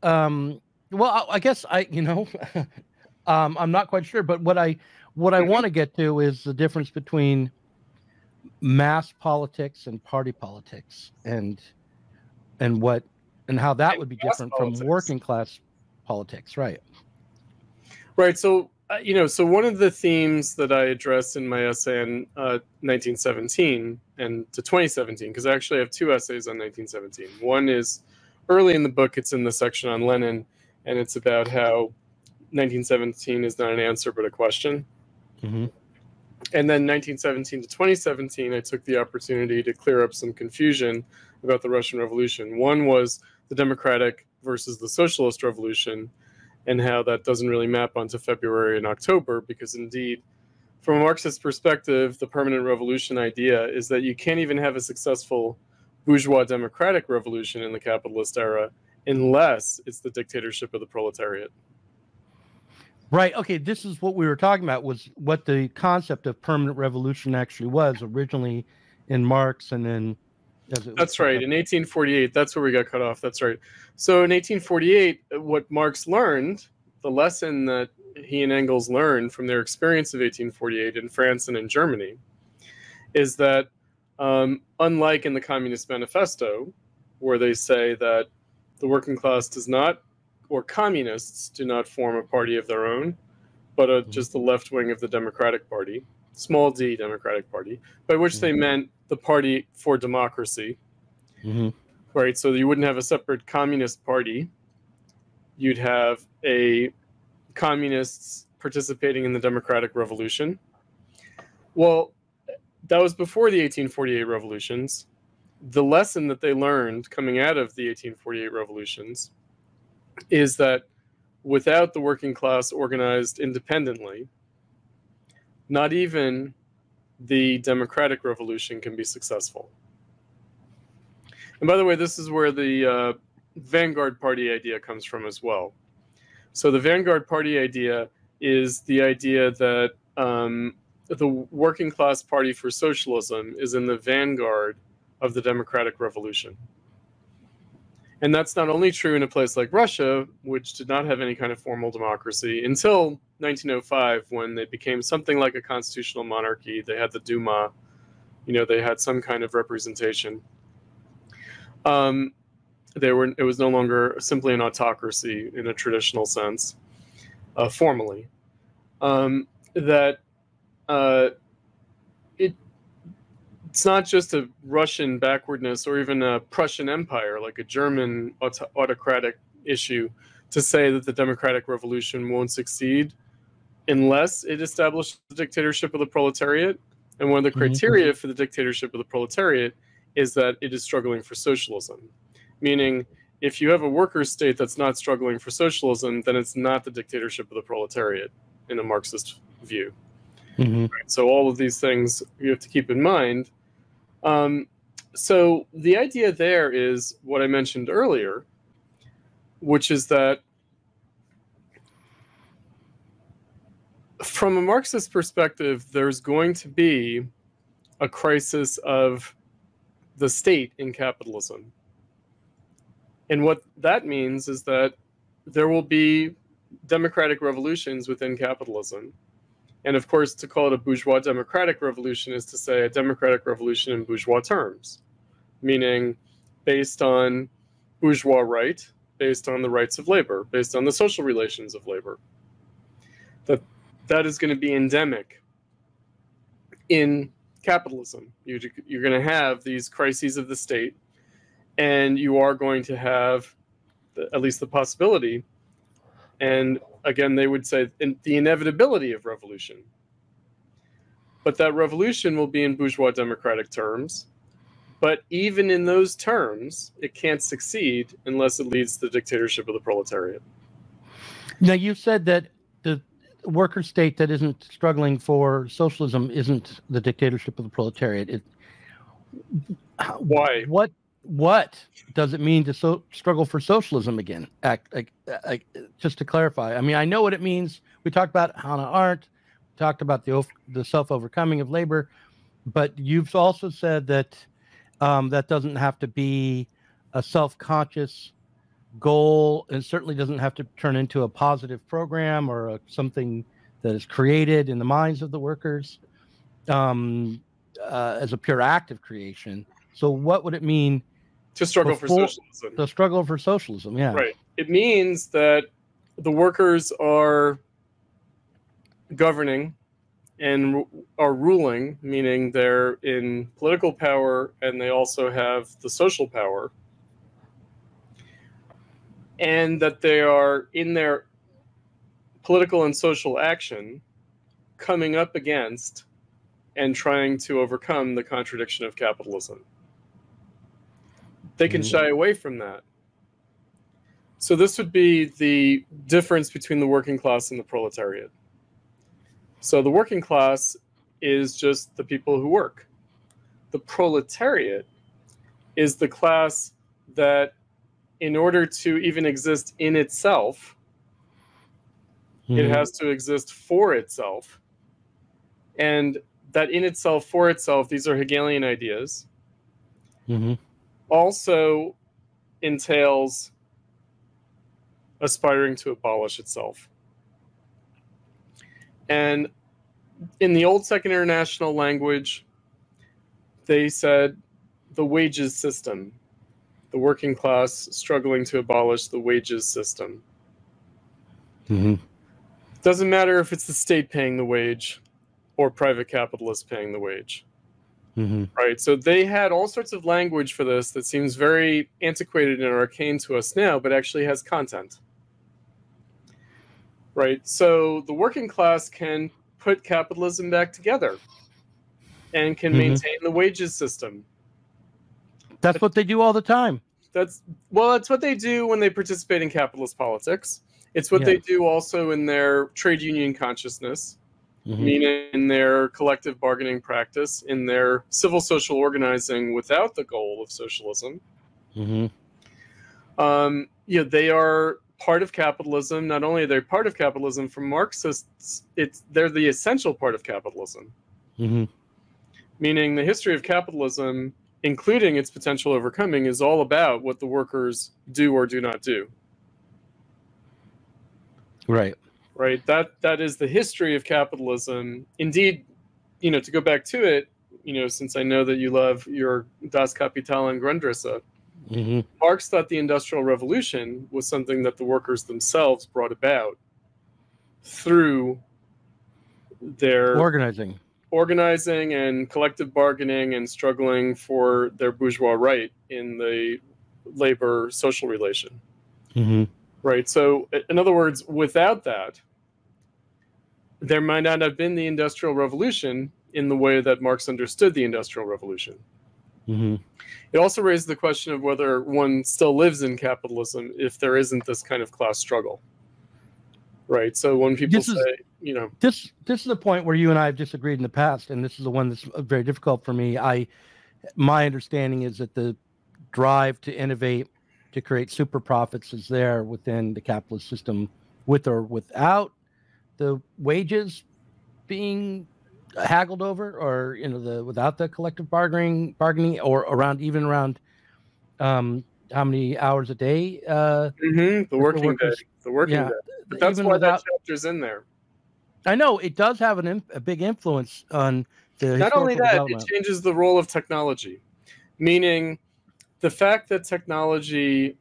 I guess I'm not quite sure, but what I want to get to is the difference between mass politics and party politics, and how that would be different from working class politics, right? So so one of the themes that I addressed in my essay in 1917 and to 2017, because I actually have two essays on 1917. One is early in the book; it's in the section on Lenin, and it's about how 1917 is not an answer but a question. And then 1917 to 2017, I took the opportunity to clear up some confusion about the Russian Revolution. One was the democratic versus the socialist revolution, and how that doesn't really map onto February and October, because indeed, from a Marxist perspective, the permanent revolution idea is that you can't even have a successful bourgeois democratic revolution in the capitalist era unless it's the dictatorship of the proletariat. Right. Okay. This is what we were talking about, was what the concept of permanent revolution actually was originally in Marx, and then as it was That's picked right. up. In 1848, that's where we got cut off. That's right. So in 1848, what Marx learned, the lesson that he and Engels learned from their experience of 1848 in France and in Germany, is that unlike in the Communist Manifesto, where they say that the working class does not, or communists do not form a party of their own, but just the left wing of the Democratic Party, small d Democratic Party, by which they meant the Party for Democracy, right? So you wouldn't have a separate Communist Party. You'd have a communists participating in the Democratic Revolution. Well, that was before the 1848 revolutions. The lesson that they learned coming out of the 1848 revolutions is that without the working class organized independently, not even the democratic revolution can be successful. And by the way, this is where the Vanguard Party idea comes from as well. So the Vanguard Party idea is the idea that the working class party for socialism is in the vanguard of the democratic revolution. And that's not only true in a place like Russia, which did not have any kind of formal democracy until 1905, when they became something like a constitutional monarchy. They had the Duma, they had some kind of representation. It was no longer simply an autocracy in a traditional sense, formally. It's not just a Russian backwardness or even a Prussian Empire, like a German autocratic issue, to say that the democratic revolution won't succeed unless it establishes the dictatorship of the proletariat. And one of the criteria for the dictatorship of the proletariat is that it is struggling for socialism. Meaning, if you have a worker state that's not struggling for socialism, then it's not the dictatorship of the proletariat in a Marxist view. Right? So all of these things you have to keep in mind. So the idea there is what I mentioned earlier, which is that from a Marxist perspective, there's going to be a crisis of the state in capitalism. And what that means is that there will be democratic revolutions within capitalism. And of course, to call it a bourgeois democratic revolution is to say a democratic revolution in bourgeois terms, meaning based on bourgeois right, based on the rights of labor, based on the social relations of labor. That is going to be endemic in capitalism. You're going to have these crises of the state, and you are going to have at least the possibility, and again, they would say the inevitability of revolution. But that revolution will be in bourgeois democratic terms. But even in those terms, it can't succeed unless it leads to the dictatorship of the proletariat. Now, you said that the worker state that isn't struggling for socialism isn't the dictatorship of the proletariat. Why? What does it mean to struggle for socialism again? Just to clarify, I mean, I know what it means. We talked about Hannah Arendt, talked about the self-overcoming of labor, but you've also said that that doesn't have to be a self-conscious goal, and certainly doesn't have to turn into a positive program or something that is created in the minds of the workers as a pure act of creation. So what would it mean to struggle for socialism? The struggle for socialism, yeah. Right. It means that the workers are governing and are ruling, meaning they're in political power and they also have the social power, and that they are in their political and social action coming up against and trying to overcome the contradiction of capitalism. They can shy away from that. So this would be the difference between the working class and the proletariat. So the working class is just the people who work. The proletariat is the class that, in order to even exist in itself, It has to exist for itself. And that in itself, for itself, these are Hegelian ideas, also entails aspiring to abolish itself. And in the old Second International language, they said the wages system, the working class struggling to abolish the wages system. Doesn't matter if it's the state paying the wage or private capitalists paying the wage. Right? So they had all sorts of language for this that seems very antiquated and arcane to us now, but actually has content. Right? So the working class can put capitalism back together and can maintain the wages system. That's what they do all the time. That's what they do when they participate in capitalist politics. It's what they do also in their trade union consciousness, meaning in their collective bargaining practice, in their civil social organizing without the goal of socialism. They are part of capitalism. Not only are they part of capitalism, for Marxists, they're the essential part of capitalism. Meaning the history of capitalism, including its potential overcoming, is all about what the workers do or do not do. Right. That is the history of capitalism. Indeed, to go back to it, since I know that you love your Das Kapital and Grundrisse, Marx thought the Industrial Revolution was something that the workers themselves brought about through their organizing and collective bargaining and struggling for their bourgeois right in the labor social relation. Right. So, in other words, without that, there might not have been the Industrial Revolution in the way that Marx understood the Industrial Revolution. It also raised the question of whether one still lives in capitalism if there isn't this kind of class struggle. Right. So when people this is the point where you and I have disagreed in the past, and this is the one that's very difficult for me. My understanding is that the drive to innovate, to create super profits, is there within the capitalist system, with or without the wages being haggled over, or without the collective bargaining, or around how many hours a day. The working day. But that's why that chapter's in there. I know it does have a big influence on the not only that, development. It changes the role of technology, meaning the fact that technology,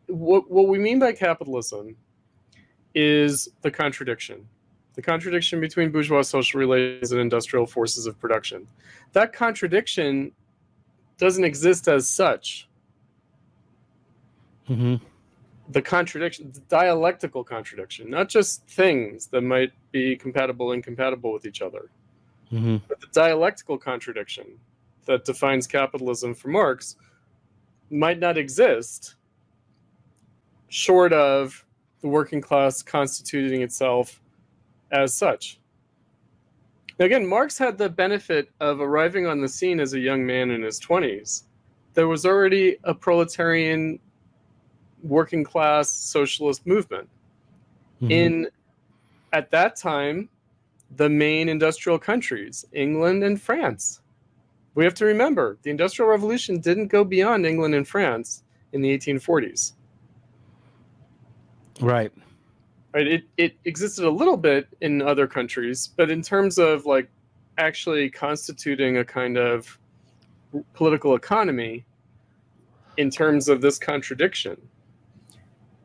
what we mean by capitalism is the contradiction between bourgeois social relations and industrial forces of production. That contradiction doesn't exist as such. The contradiction, the dialectical contradiction, not just things that might be incompatible with each other, but the dialectical contradiction that defines capitalism for Marx might not exist short of the working class constituting itself as such. Now, again, Marx had the benefit of arriving on the scene as a young man in his 20s. There was already a proletarian working class socialist movement in, at that time, the main industrial countries, England and France. We have to remember, the Industrial Revolution didn't go beyond England and France in the 1840s. Right. It existed a little bit in other countries, but in terms of like actually constituting a kind of political economy, in terms of this contradiction,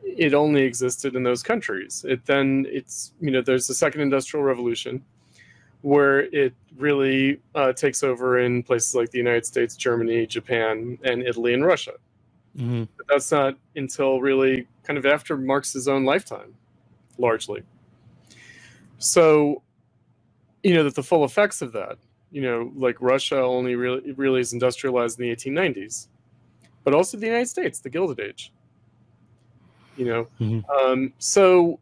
it only existed in those countries. There's the Second Industrial Revolution, where it really takes over in places like the United States, Germany, Japan, and Italy and Russia. But that's not until really kind of after Marx's own lifetime, largely. So, that the full effects of that, like Russia only really is industrialized in the 1890s, but also the United States, the Gilded Age. So,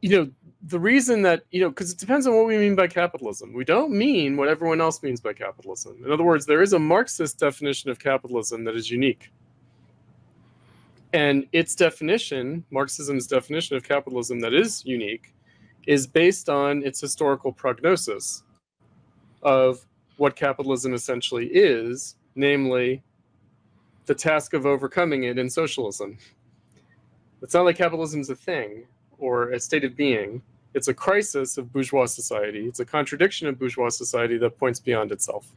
the reason that, because it depends on what we mean by capitalism. We don't mean what everyone else means by capitalism. In other words, there is a Marxist definition of capitalism that is unique. And its definition, Marxism's definition of capitalism that is unique, is based on its historical prognosis of what capitalism essentially is, namely the task of overcoming it in socialism. It's not like capitalism's a thing or a state of being. It's a crisis of bourgeois society. It's a contradiction of bourgeois society that points beyond itself.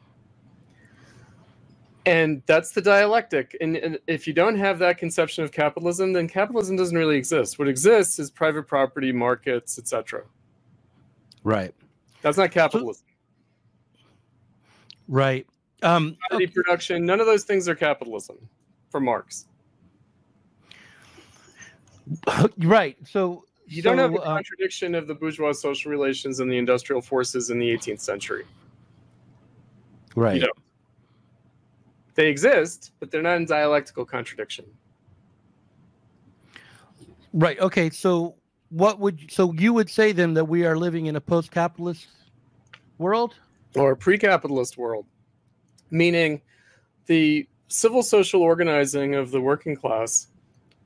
And that's the dialectic. And if you don't have that conception of capitalism, then capitalism doesn't really exist. What exists is private property, markets, etc. Right. That's not capitalism. Right. Commodity production, none of those things are capitalism for Marx. Right. So you don't have the contradiction of the bourgeois social relations and the industrial forces in the 18th century. Right. You don't. They exist, but they're not in dialectical contradiction. Right. Okay. So you would say then that we are living in a post-capitalist world? Or a pre-capitalist world, meaning the civil social organizing of the working class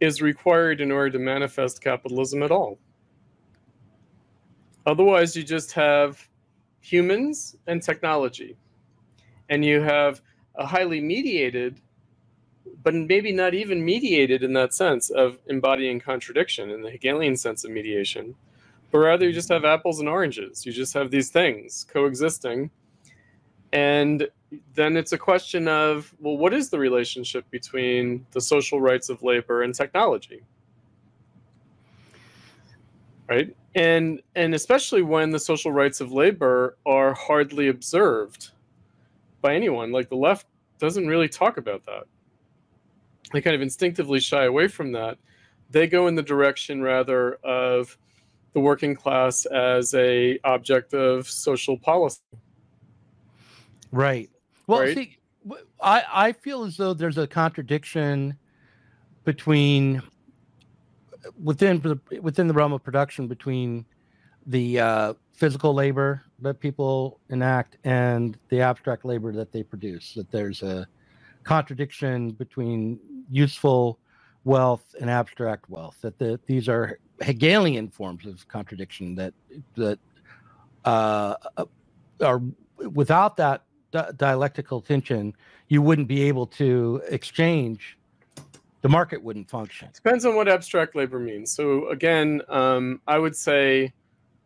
is required in order to manifest capitalism at all. Otherwise, you just have humans and technology, and you have a highly mediated, but maybe not even mediated in that sense of embodying contradiction in the Hegelian sense of mediation, but rather you just have apples and oranges. You just have these things coexisting. And then it's a question of, well, what is the relationship between the social rights of labor and technology? Right? And especially when the social rights of labor are hardly observed by anyone. Like the left doesn't really talk about that. They kind of instinctively shy away from that. They go in the direction rather of the working class as a object of social policy. Right. Well, right? See, I feel as though there's a contradiction between within the realm of production between the physical labor that people enact and the abstract labor that they produce. That there's a contradiction between useful wealth and abstract wealth. That these are Hegelian forms of contradiction that are without that dialectical tension, you wouldn't be able to exchange. The market wouldn't function. Depends on what abstract labor means. So again, I would say,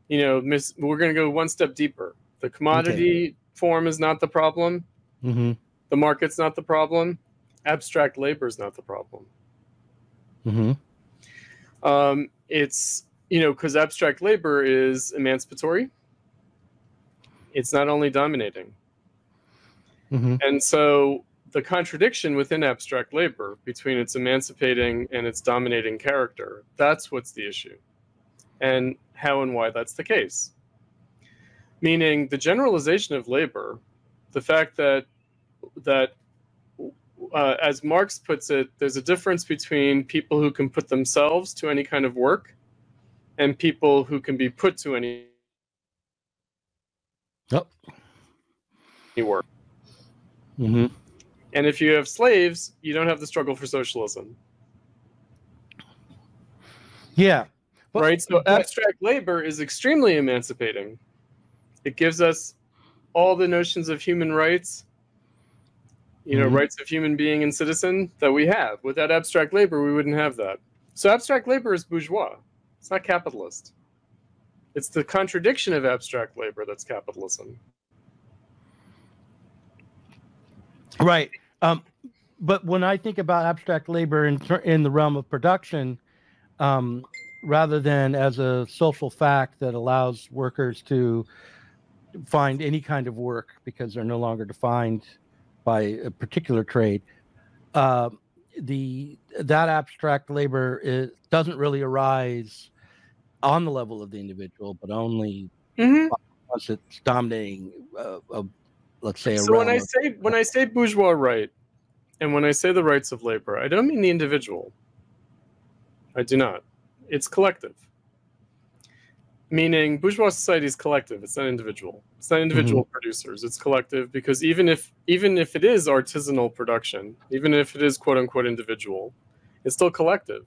we're going to go one step deeper. The commodity form is not the problem. Mm-hmm. The market's not the problem. Abstract labor is not the problem. Mm-hmm. It's, because abstract labor is emancipatory. It's not only dominating. Mm-hmm. And so the contradiction within abstract labor between its emancipating and its dominating character, that's what's the issue. And how and why that's the case. Meaning the generalization of labor, the fact that as Marx puts it, there's a difference between people who can put themselves to any kind of work and people who can be put to any work. Mm-hmm. And if you have slaves, you don't have the struggle for socialism. Yeah. Right? So abstract labor is extremely emancipating. It gives us all the notions of human rights, rights of human being and citizen that we have. Without abstract labor, we wouldn't have that. So abstract labor is bourgeois. It's not capitalist. It's the contradiction of abstract labor that's capitalism. Right. But when I think about abstract labor in the realm of production, rather than as a social fact that allows workers to find any kind of work because they're no longer defined by a particular trade, that abstract labor doesn't really arise on the level of the individual, but only once it's dominating let's say. So when I say bourgeois right, and when I say the rights of labor, I don't mean the individual. I do not. It's collective. Meaning bourgeois society is collective. It's not individual. It's not individual producers. It's collective because even if it is artisanal production, even if it is quote unquote individual, it's still collective.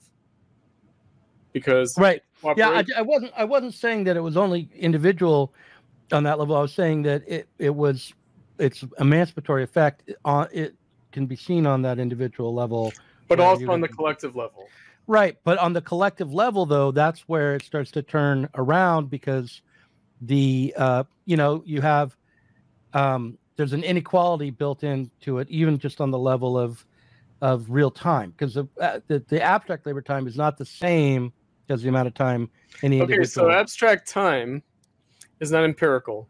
because Right. Yeah, cooperation. I wasn't saying that it was only individual on that level. I was saying that its emancipatory effect on it can be seen on that individual level, But where also you on the collective level. right. But on the collective level, though, that's where it starts to turn around, because the you have there's an inequality built into it, even just on the level of real time, because the abstract labor time is not the same as the amount of time any Okay, so individual. abstract time is not empirical.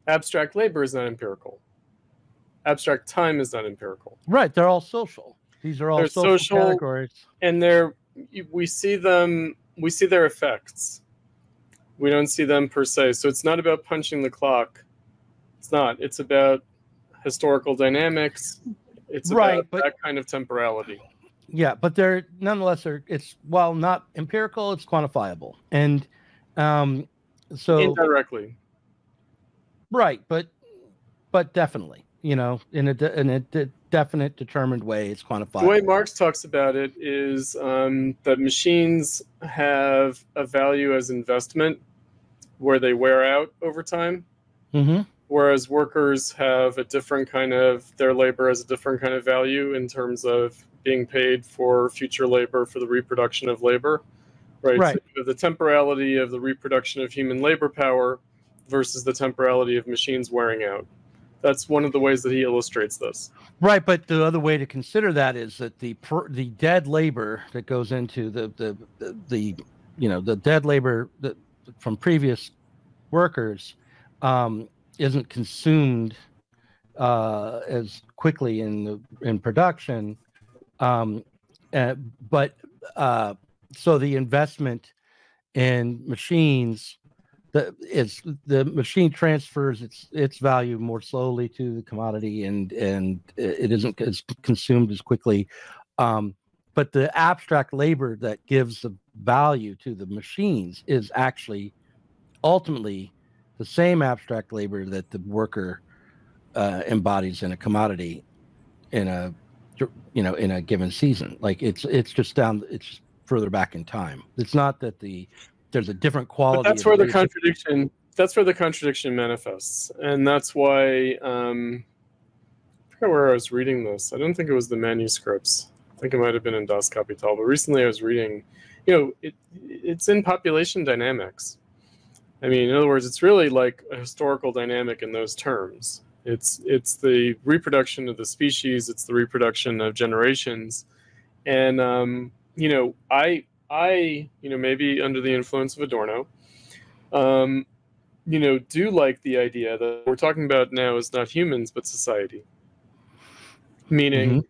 Abstract labor is not empirical. Abstract time is not empirical. Right, they're all social. These are all They're social social, categories. and we see their effects. We don't see them per se. So it's not about punching the clock. It's not. It's about historical dynamics. It's about that kind of temporality. Yeah, but they're nonetheless, it's, while not empirical, it's quantifiable, and so Indirectly. right, but definitely, in a definite, determined way, it's quantifiable. The way Marx talks about it is that machines have a value as investment, where they wear out over time, whereas workers have a different kind of, their labor has a different kind of value in terms of being paid for future labor, for the reproduction of labor, right? So the temporality of the reproduction of human labor power versus the temporality of machines wearing out. That's one of the ways that he illustrates this. Right, but the other way to consider that is that the dead labor that goes into the dead labor that from previous workers isn't consumed as quickly in production, but so the investment in machines, the machine transfers its value more slowly to the commodity, and it isn't as consumed as quickly. But the abstract labor that gives the value to the machines is actually ultimately the same abstract labor that the worker embodies in a commodity in a given season. Like it's just further back in time. It's not that there's a different quality. But that's where the contradiction. That's where the contradiction manifests, and that's why I forgot where I was reading this. I don't think it was the manuscripts. I think it might have been in Das Kapital. But recently, I was reading. It's in population dynamics. I mean, in other words, it's really like a historical dynamic in those terms. It's the reproduction of the species. It's the reproduction of generations, and I maybe under the influence of Adorno, do like the idea that what we're talking about now is not humans but society. Meaning,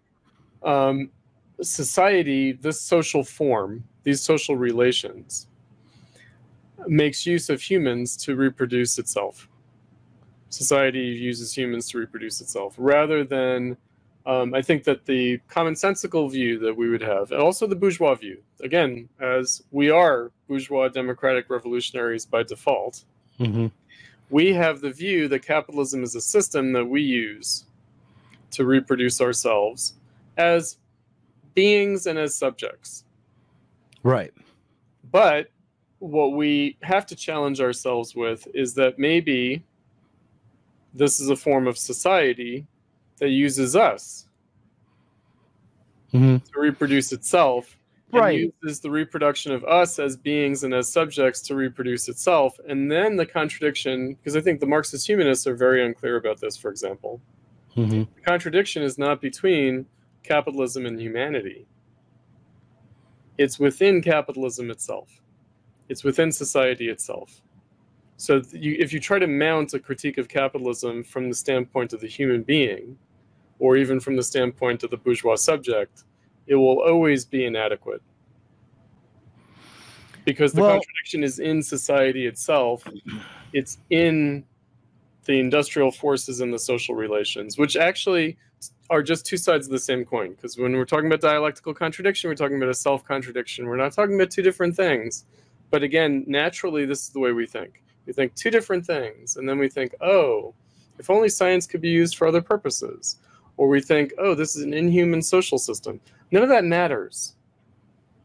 society, this social form, these social relations, makes use of humans to reproduce itself. Society uses humans to reproduce itself, rather than I think that the commonsensical view that we would have, and also the bourgeois view, again, as we are bourgeois democratic revolutionaries by default, we have the view that capitalism is a system that we use to reproduce ourselves as beings and as subjects. Right. But what we have to challenge ourselves with is that maybe this is a form of society that uses us to reproduce itself, and uses the reproduction of us as beings and as subjects to reproduce itself. And then the contradiction, because I think the Marxist humanists are very unclear about this, for example. The contradiction is not between capitalism and humanity. It's within capitalism itself. It's within society itself. So if you try to mount a critique of capitalism from the standpoint of the human being, or even from the standpoint of the bourgeois subject, it will always be inadequate. Because the contradiction is in society itself. It's in the industrial forces and the social relations, which actually are just two sides of the same coin. Because when we're talking about dialectical contradiction, we're talking about a self-contradiction. We're not talking about two different things. But again, naturally, this is the way we think. We think two different things, and then we think, oh, if only science could be used for other purposes. Or we think, oh, this is an inhuman social system. None of that matters.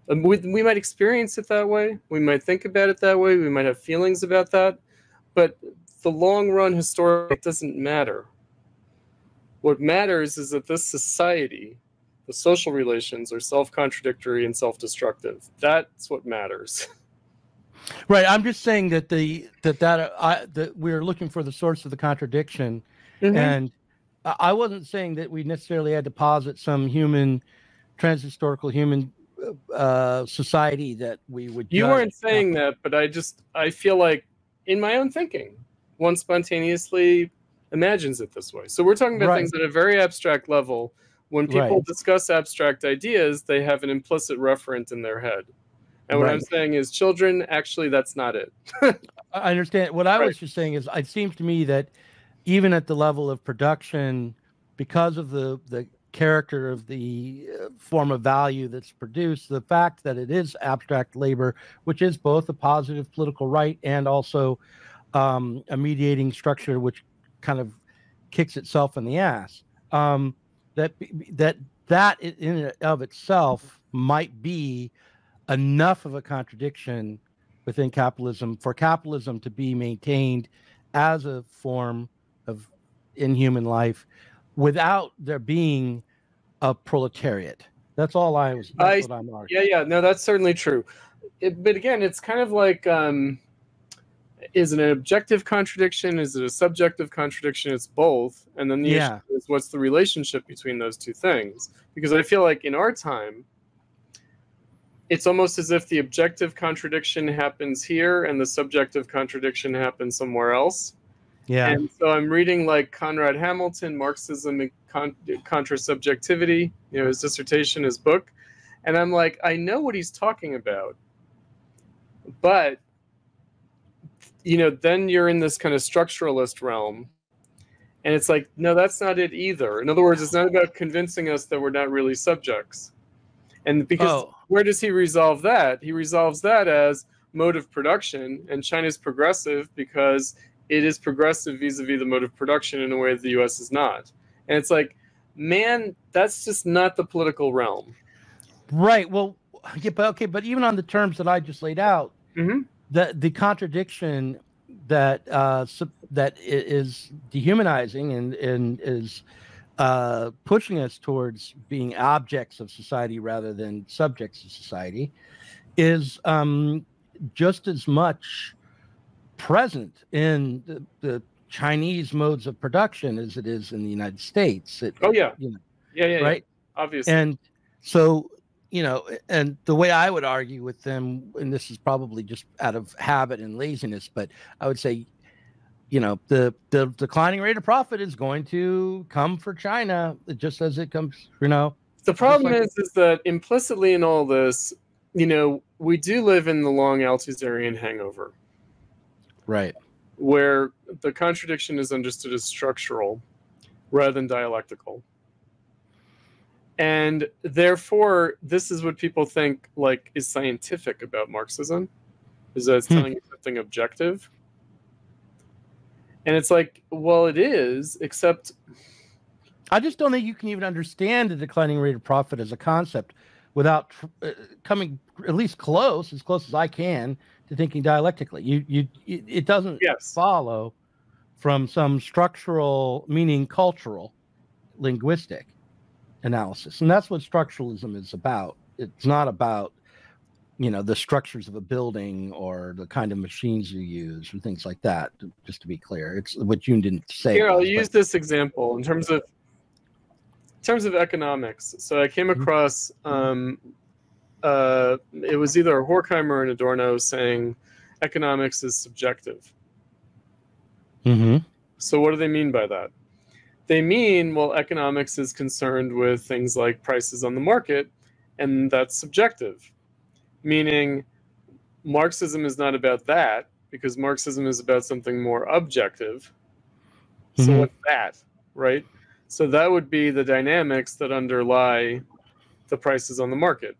We might experience it that way. We might think about it that way. We might have feelings about that. But the long run historically, it doesn't matter. What matters is that this society, the social relations, are self-contradictory and self-destructive. That's what matters. Right. I'm just saying that that we're looking for the source of the contradiction, and I wasn't saying that we necessarily had to posit some human, transhistorical human society that we would. You weren't saying that, but I feel like in my own thinking, one spontaneously imagines it this way. So we're talking about things at a very abstract level. When people discuss abstract ideas, they have an implicit referent in their head. And what I'm saying is, children, actually, that's not it. I understand. What I was just saying is, it seems to me that even at the level of production, because of the character of the form of value that's produced, the fact that it is abstract labor, which is both a positive political right and also a mediating structure which kind of kicks itself in the ass, that in and of itself might be enough of a contradiction within capitalism for capitalism to be maintained as a form of inhuman life without there being a proletariat. That's all that's what I'm arguing. Yeah, no, that's certainly true. But again, it's kind of like, is it an objective contradiction? Is it a subjective contradiction? It's both. And then the issue is, what's the relationship between those two things? Because I feel like in our time, it's almost as if the objective contradiction happens here and the subjective contradiction happens somewhere else. Yeah. And so I'm reading like Conrad Hamilton, Marxism and Contra-Subjectivity, his dissertation, his book. And I'm like, I know what he's talking about. But, then you're in this kind of structuralist realm. And it's like, no, that's not it either. In other words, it's not about convincing us that we're not really subjects. And because where does he resolve that? He resolves that as mode of production, and China's progressive because it is progressive vis-a-vis the mode of production in a way that the U.S. is not. And it's like, man, that's just not the political realm. Right. Well, yeah, but even on the terms that I just laid out, the contradiction that is dehumanizing and is pushing us towards being objects of society rather than subjects of society is just as much present in the Chinese modes of production as it is in the United States. Right? Obviously. And so, and the way I would argue with them, and this is probably just out of habit and laziness, but I would say, the declining rate of profit is going to come for China just as it comes, The problem is that implicitly in all this, we do live in the long Althusserian hangover. Right. Where the contradiction is understood as structural rather than dialectical. And therefore, this is what people think is scientific about Marxism, is that it's telling you something objective. And it's like, well, it is, except I just don't think you can even understand the declining rate of profit as a concept without coming at least as close as I can to thinking dialectically. It doesn't follow from some structural, meaning cultural, linguistic analysis. And that's what structuralism is about. It's not about, the structures of a building or the kind of machines you use or things like that, just to be clear. It's what June didn't say. Here, I'll use this example in terms of economics. So I came across, it was either a Horkheimer or an Adorno saying economics is subjective. So what do they mean by that? They mean, well, economics is concerned with things like prices on the market, and that's subjective. Meaning Marxism is not about that, because Marxism is about something more objective. So what's that, right? So that would be the dynamics that underlie the prices on the market.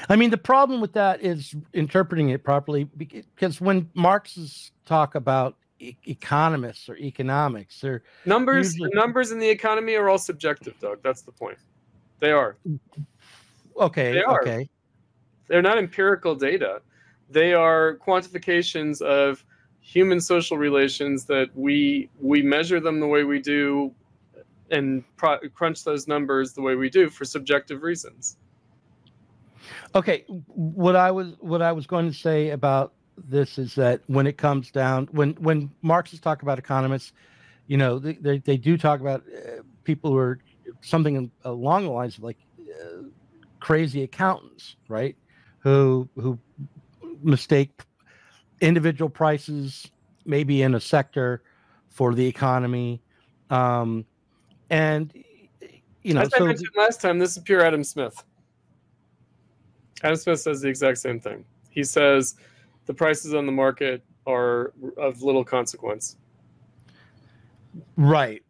I mean, the problem with that is interpreting it properly, because when Marxists talk about economists or economics, they're the numbers in the economy are all subjective, Doug. That's the point. They are. Okay. They are. Okay. They're not empirical data. They are quantifications of human social relations that we measure them the way we do and crunch those numbers the way we do for subjective reasons. Okay. What I was going to say about this is that when it comes down, when Marxists talk about economists, you know, they do talk about people who are something along the lines of like crazy accountants, right? Who mistake individual prices maybe in a sector for the economy, and you know, As I so mentioned last time, this is pure Adam Smith. Adam Smith says the exact same thing. He says the prices on the market are of little consequence. right.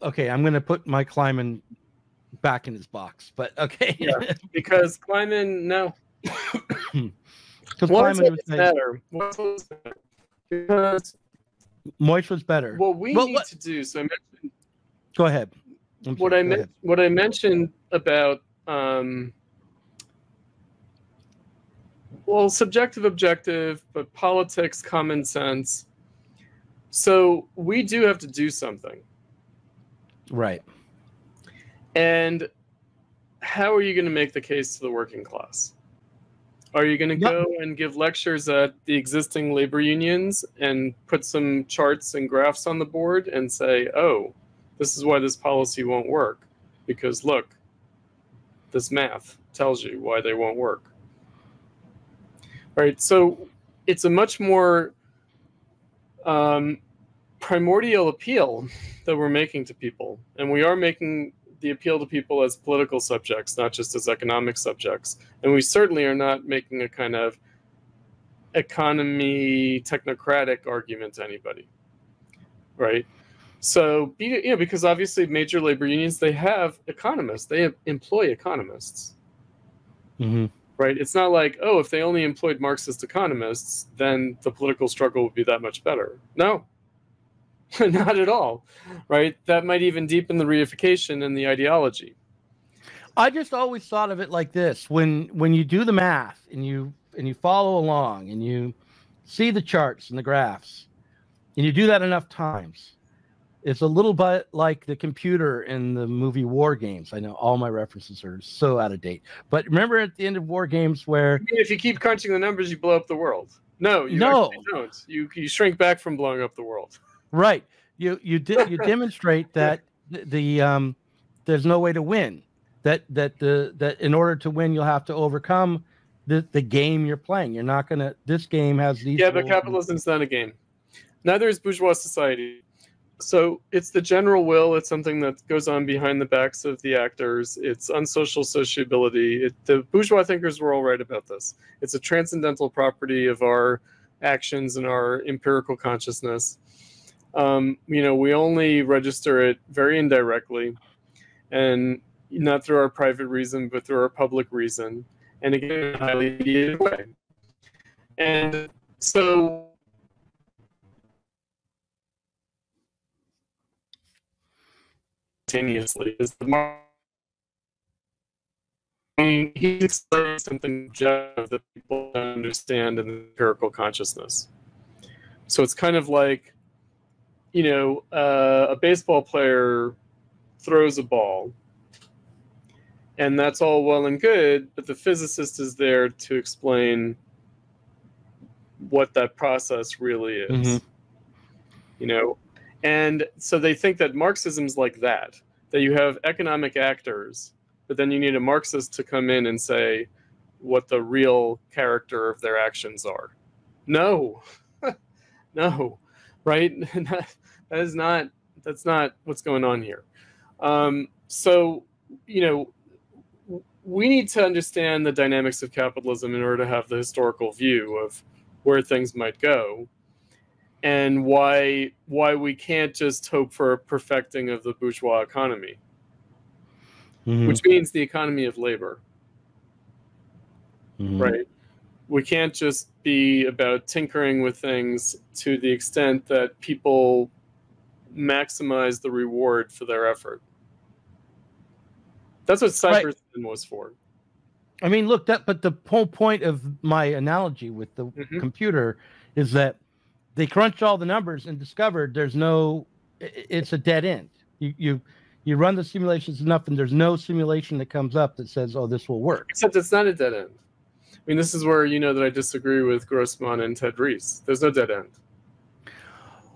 Okay, I'm going to put Mike Kleiman back in his box, but okay. Yeah, because Kleiman, no. Because What's Kleiman was better? Because Moish was better. what we need to do. So I mentioned. Go ahead. What I mentioned about well, subjective, objective, but politics, common sense. So we do have to do something. Right. And how are you going to make the case to the working class? Are you going to go and give lectures at the existing labor unions and put some charts and graphs on the board and say, oh, this is why this policy won't work? Because look, this math tells you why they won't work. Right? So it's a much more primordial appeal that we're making to people. And we are making the appeal to people as political subjects, not just as economic subjects. And we certainly are not making a kind of economy technocratic argument to anybody, right? So, you know, because obviously major labor unions, they have economists, they employ economists, right? It's not like, oh, if they only employed Marxist economists, then the political struggle would be that much better. No, not at all, right? That might even deepen the reification and the ideology. I just always thought of it like this: when you do the math and you follow along and you see the charts and the graphs, and you do that enough times, it's a little bit like the computer in the movie War Games. I know all my references are so out of date, but remember at the end of War Games where if you keep crunching the numbers, you blow up the world. No, you actually don't. You shrink back from blowing up the world. Right. You demonstrate that there's no way to win. That in order to win, you'll have to overcome the game you're playing. You're not gonna. This game has these. Yeah, but capitalism's not a game. Neither is bourgeois society. So it's the general will. It's something that goes on behind the backs of the actors. It's unsocial sociability. The bourgeois thinkers were all right about this. It's a transcendental property of our actions and our empirical consciousness. You know, we only register it very indirectly, and not through our private reason, but through our public reason, and again, in a highly mediated way. And so, simultaneously, is the he explains something objective that people don't understand in the empirical consciousness. So it's kind of like, you know, a baseball player throws a ball, and that's all well and good, but the physicist is there to explain what that process really is. You know, and so they think that Marxism's like that you have economic actors, but then you need a Marxist to come in and say what the real character of their actions are. No, no, right? That's not what's going on here. So, you know, we need to understand the dynamics of capitalism in order to have the historical view of where things might go, and why we can't just hope for a perfecting of the bourgeois economy, which means the economy of labor, right? We can't just be about tinkering with things to the extent that people maximize the reward for their effort. That's what Cybersyn was for. I mean, look, but the whole point of my analogy with the computer is that they crunched all the numbers and discovered it's a dead end. You run the simulations enough, and there's no simulation that comes up that says, "Oh, this will work." Except it's not a dead end. I mean, this is where you know that I disagree with Grossman and Ted Rees. There's no dead end.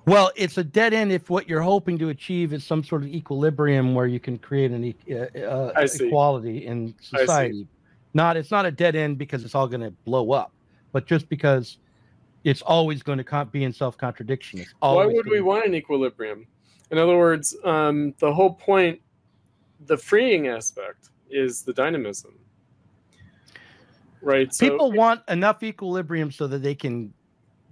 Well, it's a dead end if what you're hoping to achieve is some sort of equilibrium where you can create an equality in society. It's not a dead end because it's all going to blow up, but just because it's always going to be in self-contradiction. Why would we want an equilibrium? In other words, the whole point, the freeing aspect, is the dynamism. Right? People want enough equilibrium so that they can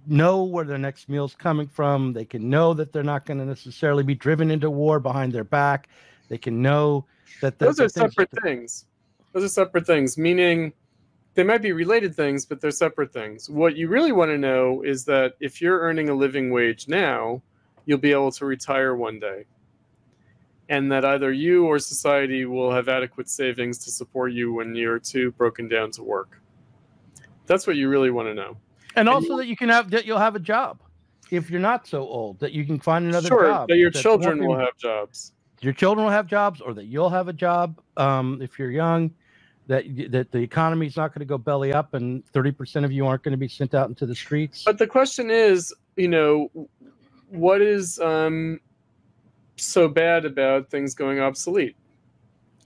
know where their next meal's coming from. They can know that they're not going to necessarily be driven into war behind their back. They can know that those are separate things. Those are separate things, meaning they might be related things, but they're separate things. What you really want to know is that if you're earning a living wage now, you'll be able to retire one day. And that either you or society will have adequate savings to support you when you're too broken down to work. That's what you really want to know. And also that you'll have a job if you're not so old, that you can find another job. Sure, that your children will have jobs. Your children will have jobs, or that you'll have a job if you're young, that the economy is not going to go belly up and 30% of you aren't going to be sent out into the streets. But the question is, what is so bad about things going obsolete?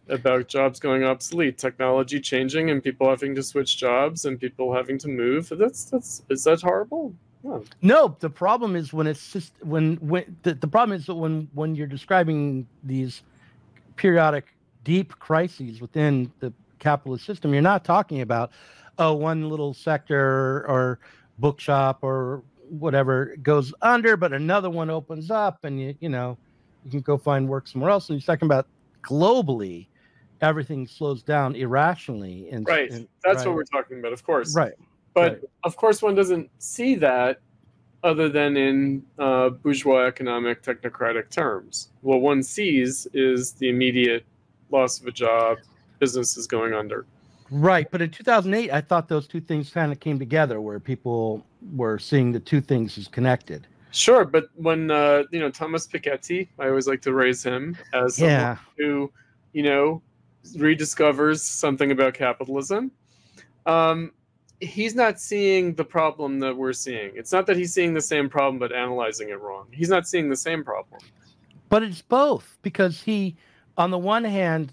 About jobs going obsolete, technology changing, and people having to switch jobs, and people having to move. Is that horrible? No, the problem is when it's just the problem is that when you're describing these periodic deep crises within the capitalist system, you're not talking about one little sector or bookshop or whatever goes under, but another one opens up, and you can go find work somewhere else. And you're talking about globally, everything slows down irrationally. That's what we're talking about, of course. Right. But of course, one doesn't see that other than in bourgeois economic technocratic terms. What one sees is the immediate loss of a job, businesses going under. Right. But in 2008, I thought those two things kind of came together, where people were seeing the two things as connected. Sure, but when Thomas Piketty, I always like to raise him as someone who rediscovers something about capitalism. He's not seeing the problem that we're seeing. It's not that he's seeing the same problem but analyzing it wrong. He's not seeing the same problem. But it's both, because he, on the one hand,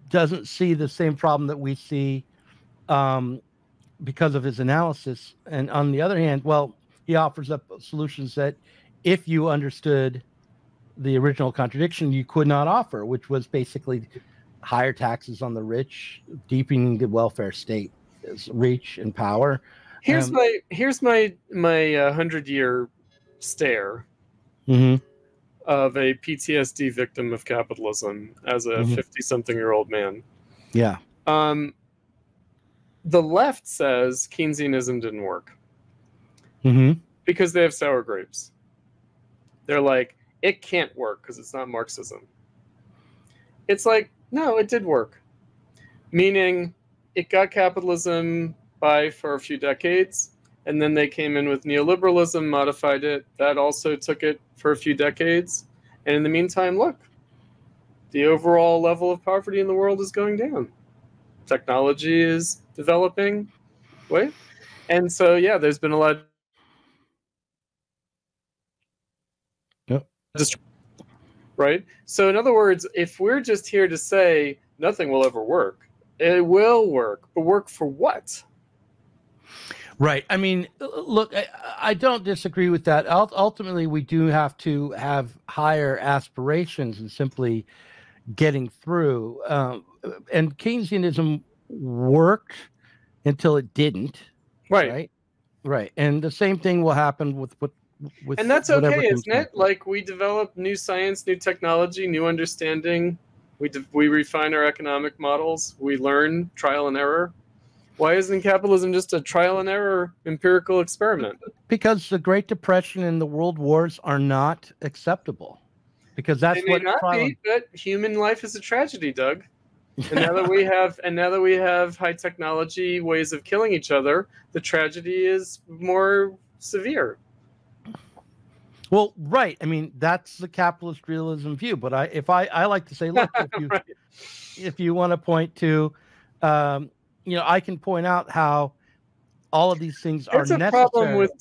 doesn't see the same problem that we see because of his analysis, and on the other hand, he offers up solutions that, if you understood the original contradiction, you could not offer, which was basically higher taxes on the rich, deepening the welfare state, reach and power. Here's my 100-year stare of a PTSD victim of capitalism as a 50-something-year-old man. Yeah. The left says Keynesianism didn't work because they have sour grapes. They're like, it can't work because it's not Marxism. It's like, no, it did work. Meaning, it got capitalism by for a few decades, and then they came in with neoliberalism, modified it. That also took it for a few decades. And in the meantime, look, the overall level of poverty in the world is going down. Technology is developing. And so, there's been a lot of right? So in other words, if we're just here to say nothing will ever work, it will work. But work for what? Right. I mean, look, I don't disagree with that. Ultimately, we do have to have higher aspirations than simply getting through. And Keynesianism worked until it didn't. Right. And the same thing will happen with and that's okay, isn't it? Like, we develop new science, new technology, new understanding. We refine our economic models. We learn trial and error. Why isn't capitalism just a trial and error empirical experiment? Because the Great Depression and the World Wars are not acceptable. Because that's they may not be, but human life is a tragedy, Doug. And now that we have high technology ways of killing each other, the tragedy is more severe. Well, right. I mean, that's the capitalist realism view. But I like to say, look, Right. if you want to point to, I can point out how all of these things are It's a necessary. problem with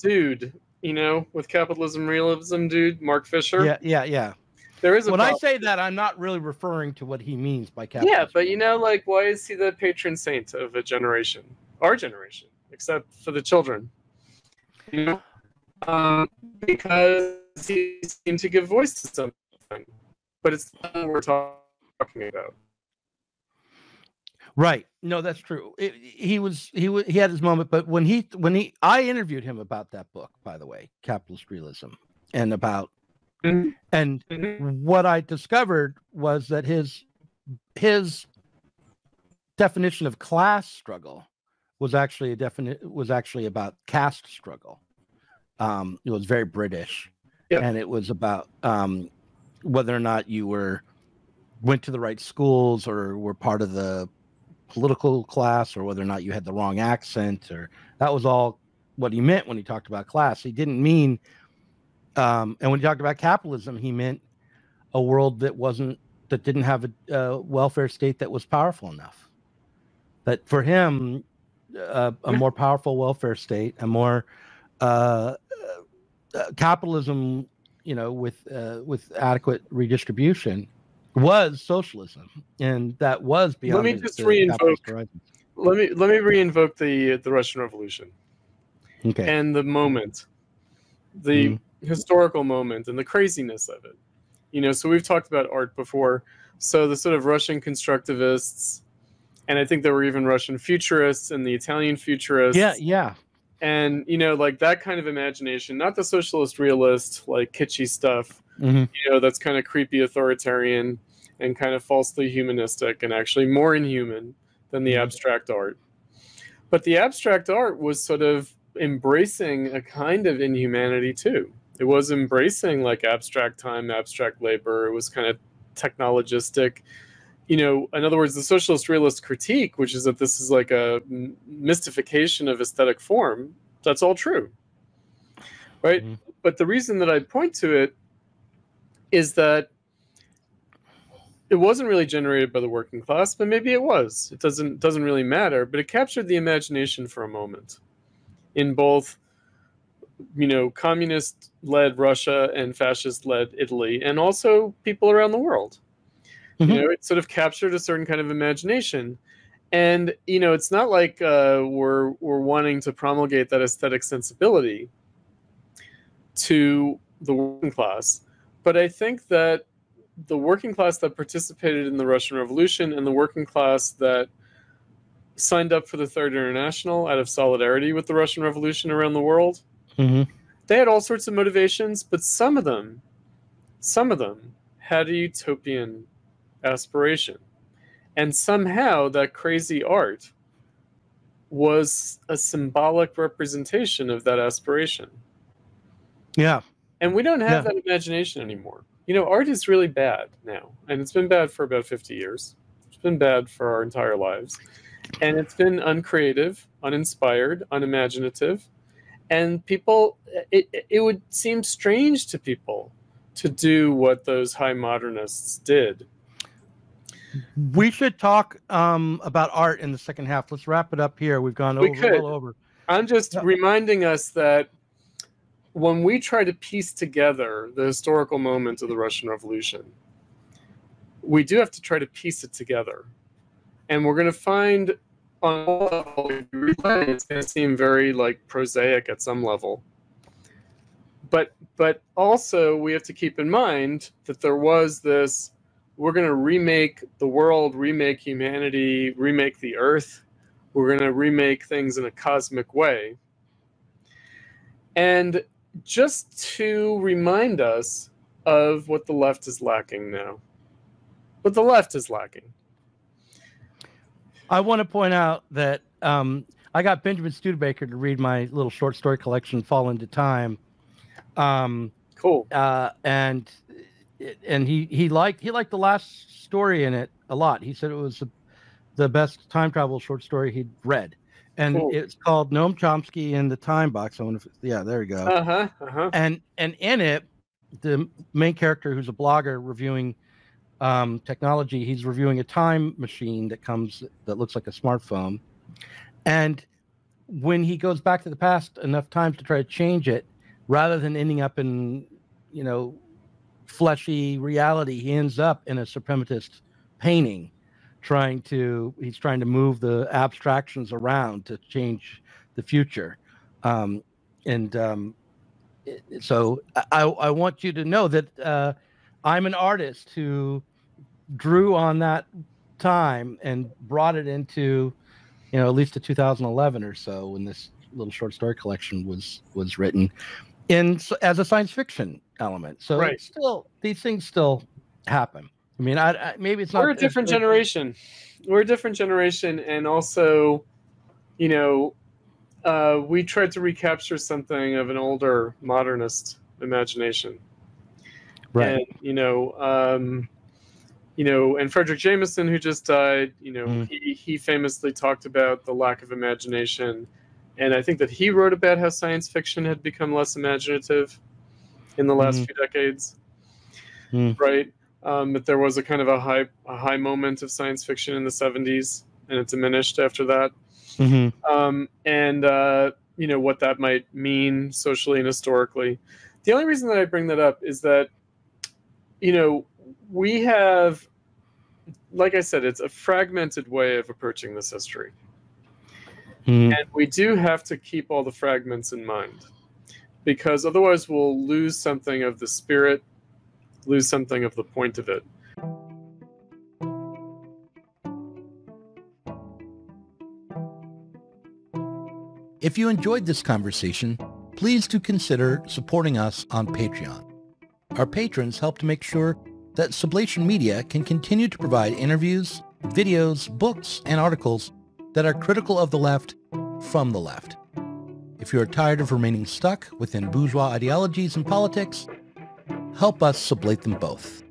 with capitalism realism dude, Mark Fisher. Yeah. There is a when problem. I say that, I'm not really referring to what he means by capitalism. Yeah, but why is he the patron saint of a generation, our generation, except for the children? Because he seemed to give voice to something, but it's not what we're talking about. Right. No, that's true. He had his moment, but I interviewed him about that book, by the way, Capitalist Realism, and about what I discovered was that his definition of class struggle was actually about caste struggle. It was very British, and it was about whether or not you went to the right schools or were part of the political class, or whether or not you had the wrong accent, or that was all what he meant when he talked about class. He didn't mean, and when he talked about capitalism, he meant a world that didn't have a welfare state that was powerful enough. That for him, a more powerful welfare state, a more capitalism, with adequate redistribution, was socialism, and that was beyond. Let me just reinvoke. Let me reinvoke the Russian Revolution. Okay. And the moment, the historical moment, and the craziness of it. So we've talked about art before. So the sort of Russian constructivists, and I think there were even Russian futurists and the Italian futurists. Yeah. And that kind of imagination, not the socialist realist, kitschy stuff. That's kind of creepy authoritarian and kind of falsely humanistic and actually more inhuman than the abstract art. But the abstract art was sort of embracing a kind of inhumanity too. It was embracing abstract time, abstract labor. It was kind of technologistic. In other words, the socialist realist critique, which is that this is like a mystification of aesthetic form, that's all true. Right? But the reason that I point to it is that it wasn't really generated by the working class, but maybe it was. It doesn't really matter, but it captured the imagination for a moment in both, communist-led Russia and fascist-led Italy, and also people around the world. It sort of captured a certain kind of imagination. And, it's not like we're wanting to promulgate that aesthetic sensibility to the working class. But I think that the working class that participated in the Russian Revolution and the working class that signed up for the Third International out of solidarity with the Russian Revolution around the world, they had all sorts of motivations, but some of them had a utopian aspiration. And somehow that crazy art was a symbolic representation of that aspiration. Yeah. And we don't have that imagination anymore. Art is really bad now. And it's been bad for about 50 years. It's been bad for our entire lives. And it's been uncreative, uninspired, unimaginative. And people, it would seem strange to people to do what those high modernists did. We should talk about art in the second half. Let's wrap it up here. We've gone well over. I'm just reminding us that when we try to piece together the historical moment of the Russian Revolution, we do have to try to piece it together. And we're going to find on one level, it's going to seem very prosaic at some level. But also we have to keep in mind that there was this, we're going to remake the world, remake humanity, remake the earth. We're going to remake things in a cosmic way. And just to remind us of what the left is lacking now. What the left is lacking. I want to point out that I got Benjamin Studebaker to read my little short story collection, Fall into Time. Cool. And he liked the last story in it a lot. He said it was the best time travel short story he'd read. And Cool. it's called Noam Chomsky and the Time Box. I wonder if, yeah, there you go. And in it, the main character, who's a blogger reviewing technology, he's reviewing a time machine that looks like a smartphone. And when he goes back to the past enough times to try to change it, rather than ending up in, fleshy reality, he ends up in a suprematist painting, he's trying to move the abstractions around to change the future. So I want you to know that I'm an artist who drew on that time and brought it into, at least to 2011 or so, when this little short story collection was written as a science fiction element. So right. It's still, these things still happen. I mean, maybe it's not. We're a different generation. We're a different generation, and also, we tried to recapture something of an older modernist imagination. Right. And and Frederick Jameson, who just died, he famously talked about the lack of imagination, and I think that he wrote about how science fiction had become less imaginative in the last few decades. Right. But there was a kind of a high moment of science fiction in the 70s, and it diminished after that. What that might mean socially and historically. The only reason that I bring that up is that, we have, like I said, it's a fragmented way of approaching this history. And we do have to keep all the fragments in mind, because otherwise we'll lose something of the spirit, lose something of the point of it. If you enjoyed this conversation, please do consider supporting us on Patreon. Our patrons help to make sure that Sublation Media can continue to provide interviews, videos, books, and articles that are critical of the left from the left. If you are tired of remaining stuck within bourgeois ideologies and politics, help us sublate them both.